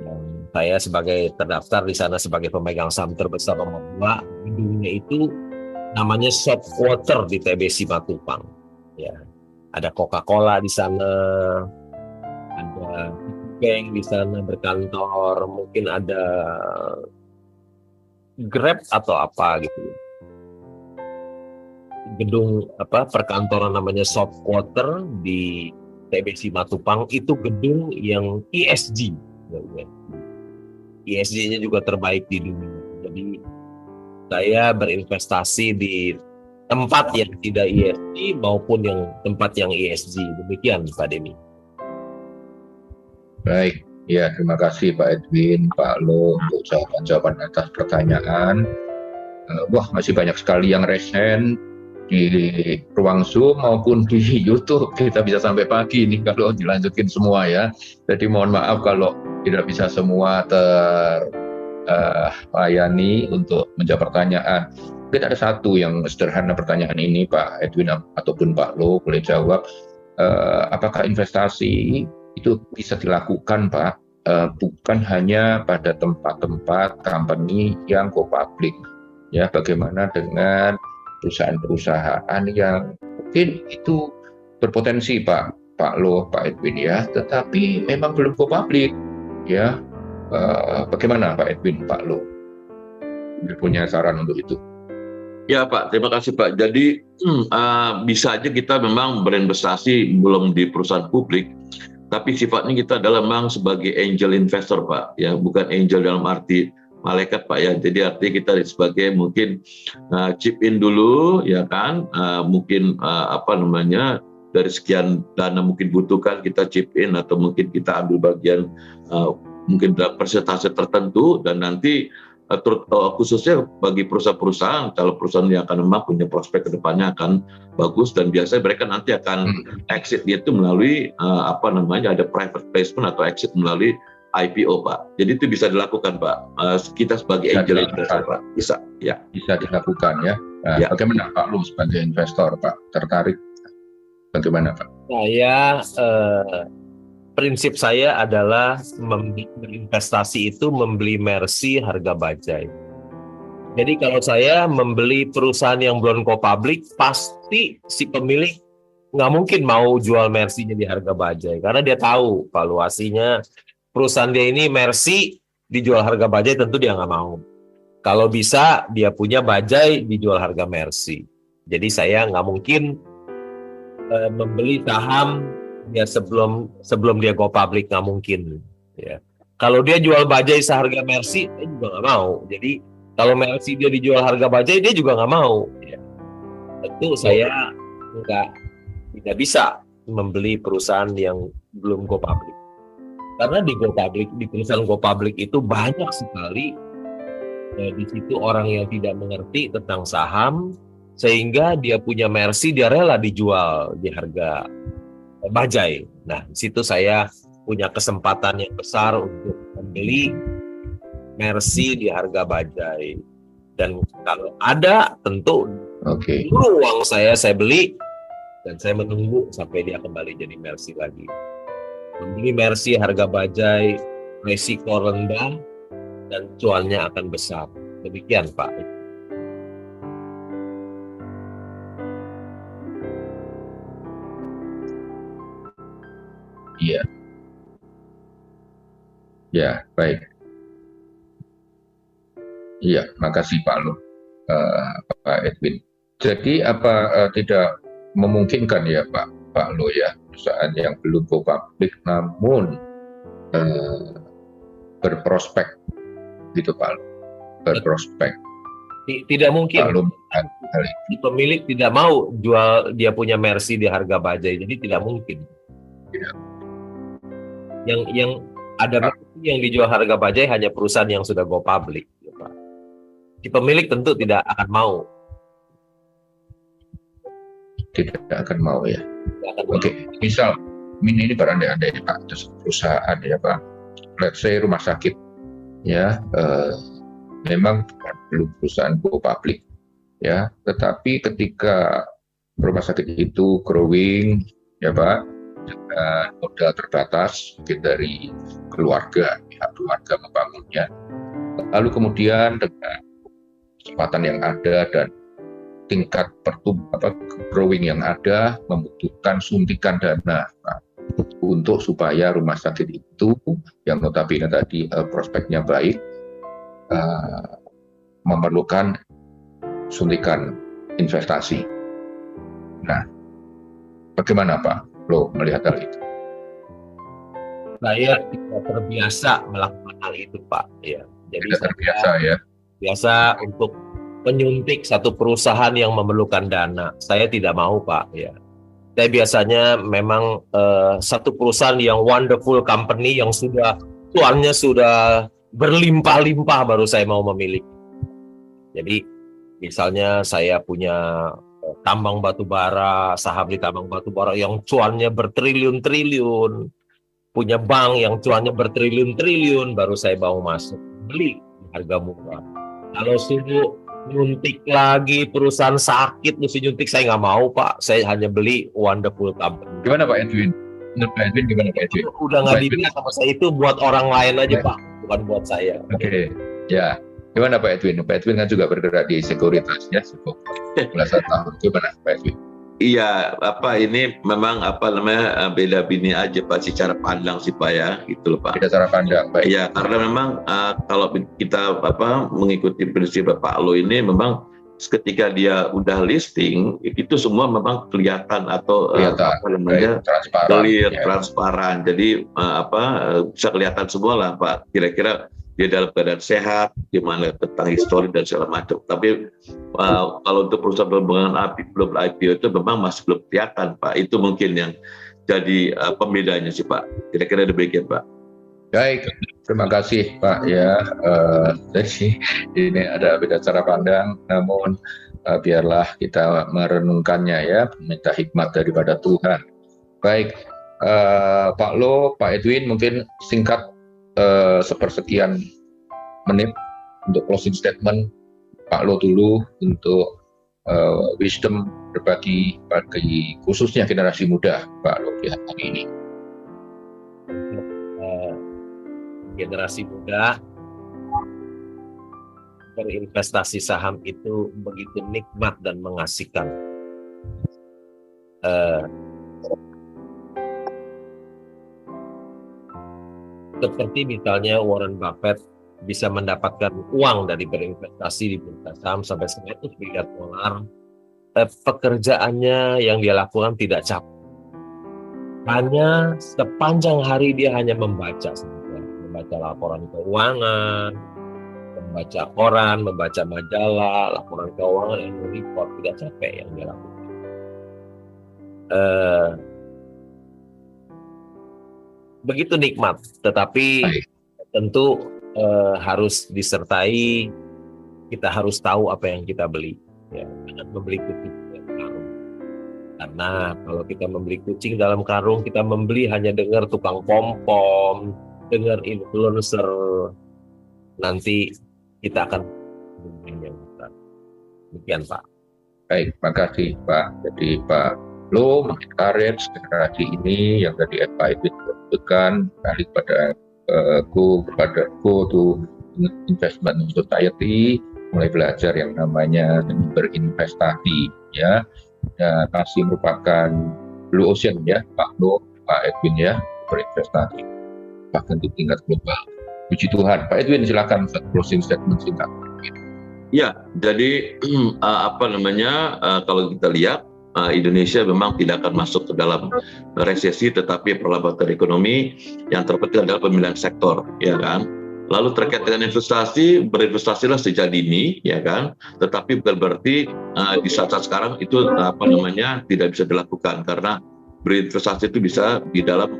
Speaker 1: Yang saya sebagai terdaftar di sana sebagai pemegang saham terbesar nomor 2, gedungnya itu namanya Shop Quarter di TBC Matupang. Ya, ada Coca-Cola di sana, ada bank di sana berkantor, mungkin ada Grab atau apa gitu. Gedung perkantoran namanya Shop Quarter di TBC Matupang itu gedung yang ESG. ESG-nya juga terbaik di dunia. Jadi saya berinvestasi di tempat yang tidak ESG maupun yang tempat yang ESG. Demikian Pak Demi.
Speaker 2: Baik, ya terima kasih Pak Edwin, Pak Lo untuk jawaban-jawaban atas pertanyaan. Wah, masih banyak sekali yang resen di ruang Zoom maupun di YouTube. Kita bisa sampai pagi nih kalau dilanjutin semua ya. Jadi mohon maaf kalau tidak bisa semua terlayani untuk menjawab pertanyaan. Mungkin ada satu yang sederhana pertanyaan ini Pak Edwin ataupun Pak Lo boleh jawab. Apakah investasi itu bisa dilakukan Pak, bukan hanya pada tempat-tempat company yang go public, ya bagaimana dengan perusahaan-perusahaan yang mungkin itu berpotensi Pak Lo, Pak Edwin ya, tetapi memang belum go public, ya bagaimana Pak Edwin, Pak Lo, punya saran untuk itu?
Speaker 3: Ya Pak, terima kasih Pak. Jadi bisa aja kita memang berinvestasi belum di perusahaan publik, tapi sifatnya kita adalah memang sebagai angel investor Pak, ya bukan angel dalam arti malaikat Pak ya. Jadi artinya kita sebagai mungkin chip in dulu ya kan, mungkin dari sekian dana mungkin butuhkan kita chip in atau mungkin kita ambil bagian mungkin dalam persentase tertentu, dan nanti khususnya bagi perusahaan-perusahaan, kalau perusahaan yang akan memang punya prospek ke depannya akan bagus, dan biasanya mereka nanti akan exit itu melalui ada private placement atau exit melalui IPO Pak. Jadi itu bisa dilakukan Pak. Kita sebagai angel investor Pak bisa ya.
Speaker 2: Bisa dilakukan ya. Nah,
Speaker 3: Ya.
Speaker 2: Bagaimana Pak Lu sebagai investor Pak, tertarik? Bagaimana Pak?
Speaker 1: Saya prinsip saya adalah berinvestasi itu membeli Mercy harga bajai. Jadi kalau saya membeli perusahaan yang belum go public, pasti si pemilik nggak mungkin mau jual Mercy-nya di harga bajai, karena dia tahu valuasinya perusahaan dia ini Mercy dijual harga bajai, tentu dia nggak mau. Kalau bisa dia punya bajai dijual harga Mercy. Jadi saya nggak mungkin membeli saham ya sebelum dia go public, nggak mungkin ya. Kalau dia jual bajai seharga Mercy, dia juga nggak mau. Jadi kalau Mercy dia dijual harga bajai, dia juga nggak mau ya. Tentu saya tidak bisa membeli perusahaan yang belum go public, karena di perusahaan go public itu banyak sekali di situ orang yang tidak mengerti tentang saham, sehingga dia punya Mercy, dia rela dijual di harga bajai. Nah, di situ saya punya kesempatan yang besar untuk membeli Mercy di harga bajai. Dan kalau ada, tentu dulu uang saya beli, dan saya menunggu sampai dia kembali jadi Mercy lagi. Membeli Mercy harga bajai, risiko rendah, dan cuannya akan besar. Demikian Pak.
Speaker 2: Iya. Ya, baik. Iya, makasih Pak Lo, Pak Edwin. Jadi apa tidak memungkinkan ya Pak Lo ya, perusahaan yang belum go public namun berprospek gitu Pak Lo, berprospek.
Speaker 1: Tidak mungkin.
Speaker 2: Pak Lo,
Speaker 1: si pemilik tidak mau jual dia punya Mercy di harga bajai, jadi tidak mungkin.
Speaker 2: Tidak.
Speaker 1: Yang ada yang dijual harga bajai hanya perusahaan yang sudah go public, ya Pak. Si pemilik tentu tidak akan mau.
Speaker 2: Tidak akan mau ya. Oke, misal ini berandai-andai Pak, perusahaan ya Pak, let's say rumah sakit ya, memang belum perusahaan go public ya, tetapi ketika rumah sakit itu growing ya Pak, dengan modal terbatas mungkin dari keluarga, pihak keluarga membangunnya, lalu kemudian dengan kecepatan yang ada dan tingkat growing yang ada membutuhkan suntikan dana untuk supaya rumah sakit itu yang notabene tadi prospeknya baik memerlukan suntikan investasi. Nah, bagaimana Pak Lo melihat hal itu?
Speaker 1: saya tidak terbiasa melakukan hal itu, Pak. Ya, jadi
Speaker 2: Tidak
Speaker 1: saya
Speaker 2: terbiasa ya.
Speaker 1: biasa untuk menyuntik satu perusahaan yang memerlukan dana. Saya tidak mau, Pak. Ya, saya biasanya memang satu perusahaan yang wonderful company yang sudah cuannya sudah berlimpah-limpah baru saya mau memiliki. Jadi misalnya saya punya tambang batu bara, saham di tambang batu bara yang cuannya bertriliun-triliun, punya bank yang cuannya bertriliun-triliun, baru saya mau masuk beli di harga murah. Kalau suruh nyuntik lagi perusahaan sakit mesti nyuntik, saya nggak mau, Pak. Saya hanya beli wonderful company.
Speaker 2: Gimana Pak Edwin? Menurut Pak Edwin gimana Pak Edwin?
Speaker 1: Udah nggak dibilang sama saya, itu buat orang lain aja, Pak, bukan buat saya.
Speaker 2: Oke, ya. Gimana Pak Edwin? Pak Edwin kan juga bergerak di sekuritas ya, cukup belasan tahun. Gimana Pak Edwin?
Speaker 3: Iya, ini memang beda bini aja Pak, secara pandang sih Pak ya, gitu loh Pak.
Speaker 2: Beda cara pandang, baik.
Speaker 3: Iya, karena memang kalau kita mengikuti prinsip Pak Lo ini, memang ketika dia udah listing itu semua memang kelihatan atau
Speaker 2: transparan,
Speaker 3: clear, transparan. Jadi bisa kelihatan semua lah Pak. Kira-kira dia dalam keadaan sehat, gimana tentang histori dan segala macam. Tapi kalau untuk perusahaan belum IPO itu memang masih belum kelihatan Pak. Itu mungkin yang jadi pembedanya sih Pak. Kira-kira demikian Pak.
Speaker 2: Baik, terima kasih Pak ya. Jadi ini ada beda cara pandang, namun biarlah kita merenungkannya ya, minta hikmat daripada Tuhan. Baik, Pak Lo, Pak Edwin, mungkin singkat sepersekian menit untuk closing statement. Pak Lo dulu untuk wisdom berbagi bagi khususnya generasi muda, Pak Lo, di hari ini.
Speaker 1: Generasi muda, berinvestasi saham itu begitu nikmat dan mengasihkan. Seperti misalnya Warren Buffett bisa mendapatkan uang dari berinvestasi di bursa saham sampai $100 miliar. Pekerjaannya yang dia lakukan tidak capek. Hanya sepanjang hari dia hanya membaca laporan keuangan, membaca koran, membaca majalah, laporan keuangan, annual report, tidak capek yang dia lakukan. Begitu nikmat, tetapi tentu harus disertai, kita harus tahu apa yang kita beli. Ya, jangan membeli kucing dalam karung. Karena kalau kita membeli kucing dalam karung, kita membeli hanya dengar tukang pom-pom, dengar influencer, nanti kita akan yang besar. Demikian Pak.
Speaker 2: Baik, makasih Pak. Jadi Pak Lo mengencourage generasi ini yang tadi Pak Edwin sebutkan, balik pada go to investment society, mulai belajar yang namanya berinvestasi ya. Dan masih merupakan blue ocean ya, Pak Lo, Pak Edwin ya, berinvestasi bahkan di tingkat global. Puji Tuhan. Pak Edwin silakan closing statement singkat.
Speaker 3: Ya, jadi kalau kita lihat Indonesia memang tidak akan masuk ke dalam resesi, tetapi perlambatan ekonomi yang terpenting adalah pemilihan sektor, ya kan. Lalu terkait dengan investasi, berinvestasilah sejak dini, ya kan. Tetapi bukan berarti di saat sekarang itu tidak bisa dilakukan, karena berinvestasi itu bisa di dalam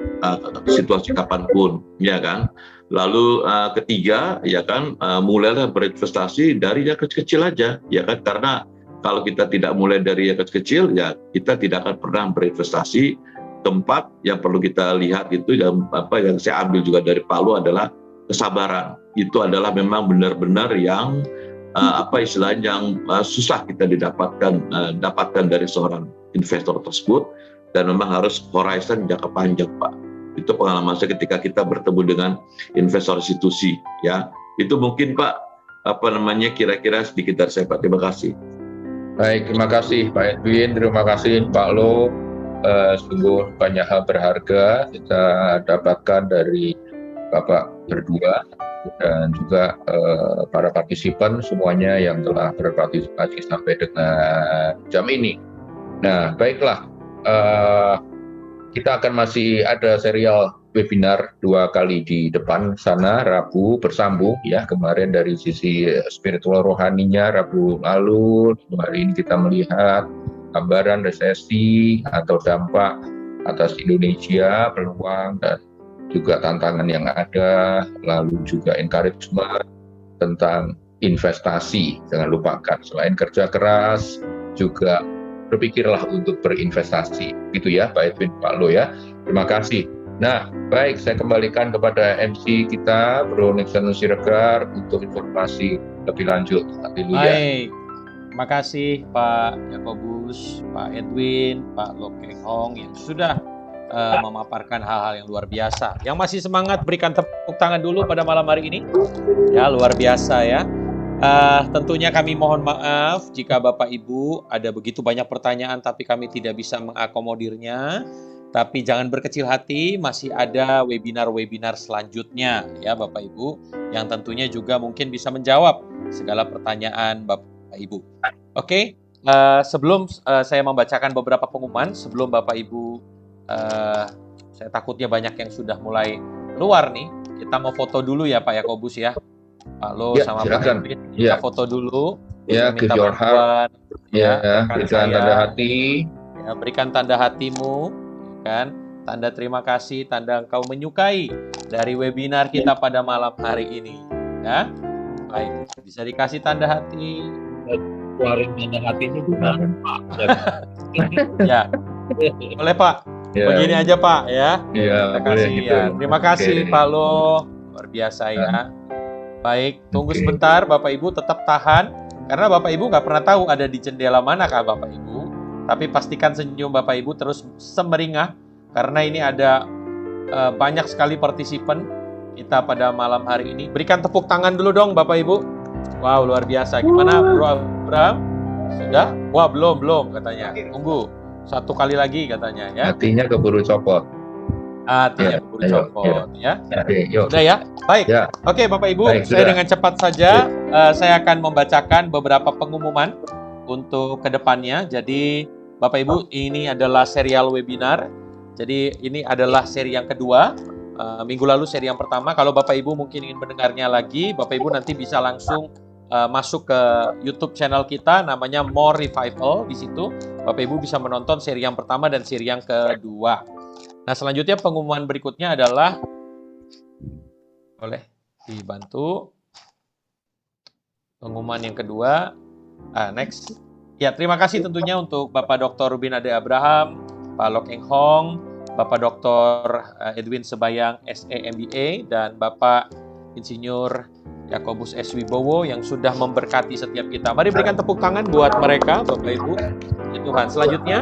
Speaker 3: situasi kapanpun, ya kan. Lalu ketiga, ya kan, mulailah berinvestasi dari yang kecil-kecil aja, ya kan. Karena kalau kita tidak mulai dari yang kecil-kecil, ya kita tidak akan pernah berinvestasi. Keempat, yang perlu kita lihat itu yang saya ambil juga dari Palu adalah kesabaran. Itu adalah memang benar-benar yang yang susah kita dapatkan dari seorang investor tersebut, dan memang harus horizon jangka panjang Pak. Itu pengalaman saya ketika kita bertemu dengan investor institusi ya. Itu mungkin Pak kira-kira sedikit dari saya Pak. Terima kasih.
Speaker 2: Baik, terima kasih Pak Edwin, terima kasih Pak Lo. Sungguh banyak hal berharga kita dapatkan dari Bapak berdua dan juga para partisipan semuanya yang telah berpartisipasi sampai dengan jam ini. Nah, baiklah, kita akan masih ada serial webinar 2 kali di depan sana, Rabu bersambung ya, kemarin dari sisi spiritual rohaninya Rabu lalu, hari ini kita melihat gambaran resesi atau dampak atas Indonesia, peluang dan juga tantangan yang ada, lalu juga encouragement tentang investasi. Jangan lupakan, selain kerja keras, juga berpikirlah untuk berinvestasi. Gitu ya, Pak Edwin, Pak Lo ya. Terima kasih. Nah, baik, saya kembalikan kepada MC kita, Bro Nixon Siregar, untuk informasi lebih lanjut. Haleluya.
Speaker 5: Baik, terima kasih Pak Yakobus, Pak Edwin, Pak Lo Keng Hong yang sudah memaparkan hal-hal yang luar biasa. Yang masih semangat, berikan tepuk tangan dulu pada malam hari ini. Ya, luar biasa ya. Tentunya kami mohon maaf jika Bapak Ibu ada begitu banyak pertanyaan tapi kami tidak bisa mengakomodirnya. Tapi jangan berkecil hati, masih ada webinar-webinar selanjutnya ya Bapak Ibu, yang tentunya juga mungkin bisa menjawab segala pertanyaan Bapak Ibu. Oke, sebelum saya membacakan beberapa pengumuman, sebelum Bapak Ibu, saya takutnya banyak yang sudah mulai keluar nih, kita mau foto dulu ya Pak Yakobus ya. Pak Lo
Speaker 2: Ya,
Speaker 5: sama
Speaker 2: silakan.
Speaker 5: Pak Edwin, kita
Speaker 2: Ya.
Speaker 5: foto dulu.
Speaker 2: Ya,
Speaker 5: Minta
Speaker 2: give your heart.
Speaker 5: bantuan,
Speaker 2: Ya,
Speaker 5: rekan
Speaker 2: berikan
Speaker 5: saya.
Speaker 2: tanda hati.
Speaker 5: Ya, berikan tanda hatimu, kan? Tanda terima kasih, tanda engkau menyukai dari webinar kita pada malam hari ini. Ya, baik. Bisa dikasih tanda hati.
Speaker 1: Keluarin tanda hatinya gimana, Pak?
Speaker 5: Ya, boleh Pak.
Speaker 2: Ya,
Speaker 5: Begini aja Pak ya.
Speaker 2: ya,
Speaker 5: Terima
Speaker 2: boleh
Speaker 5: kasih
Speaker 2: gitu.
Speaker 5: ya. Terima kasih
Speaker 2: Oke.
Speaker 5: Pak Lo. Luar biasa ya. Baik, tunggu
Speaker 2: Oke.
Speaker 5: sebentar Bapak Ibu, tetap tahan. Karena Bapak Ibu nggak pernah tahu ada di jendela manakah Bapak Ibu. Tapi pastikan senyum Bapak Ibu terus semeringah. Karena ini ada banyak sekali partisipan kita pada malam hari ini. Berikan tepuk tangan dulu dong Bapak Ibu. Wow, luar biasa. Gimana Bro Abraham? Sudah? Wah, belum katanya. Tunggu. Satu kali lagi katanya ya.
Speaker 2: Hatinya keburu copot.
Speaker 5: Hatinya
Speaker 2: Ya,
Speaker 5: keburu
Speaker 2: ayo,
Speaker 5: copot ya.
Speaker 2: Oke, yuk.
Speaker 5: Sudah ya? Baik.
Speaker 2: Ya.
Speaker 5: Oke Bapak Ibu,
Speaker 2: Baik,
Speaker 5: saya
Speaker 2: sudah.
Speaker 5: dengan cepat saja saya akan membacakan beberapa pengumuman untuk kedepannya. Jadi Bapak Ibu, ini adalah serial webinar. Jadi ini adalah seri yang kedua. Minggu lalu seri yang pertama. Kalau Bapak Ibu mungkin ingin mendengarnya lagi, Bapak Ibu nanti bisa langsung masuk ke YouTube channel kita, namanya More Revival. Di situ Bapak Ibu bisa menonton seri yang pertama dan seri yang kedua. Nah, selanjutnya pengumuman berikutnya adalah, boleh dibantu pengumuman yang kedua. Next. Ya, terima kasih tentunya untuk Bapak Dr. Rubin Ade Abraham, Pak Lo Keng Hong, Bapak Dr. Edwin Sebayang SE/MBA, dan Bapak Insinyur Yakobus S. Wibowo yang sudah memberkati setiap kita. Mari berikan tepuk tangan buat mereka, Bapak Ibu. Ya Tuhan. Selanjutnya,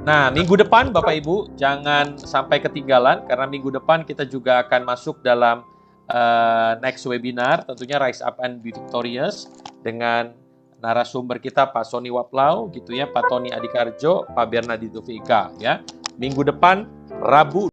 Speaker 5: nah, minggu depan Bapak Ibu jangan sampai ketinggalan, karena minggu depan kita juga akan masuk dalam next webinar, tentunya Rise Up and Be Victorious, dengan narasumber kita Pak Sony Waplau, gitu ya, Pak Tony Adikarjo, Pak Bernardito Vega, ya. Minggu depan, Rabu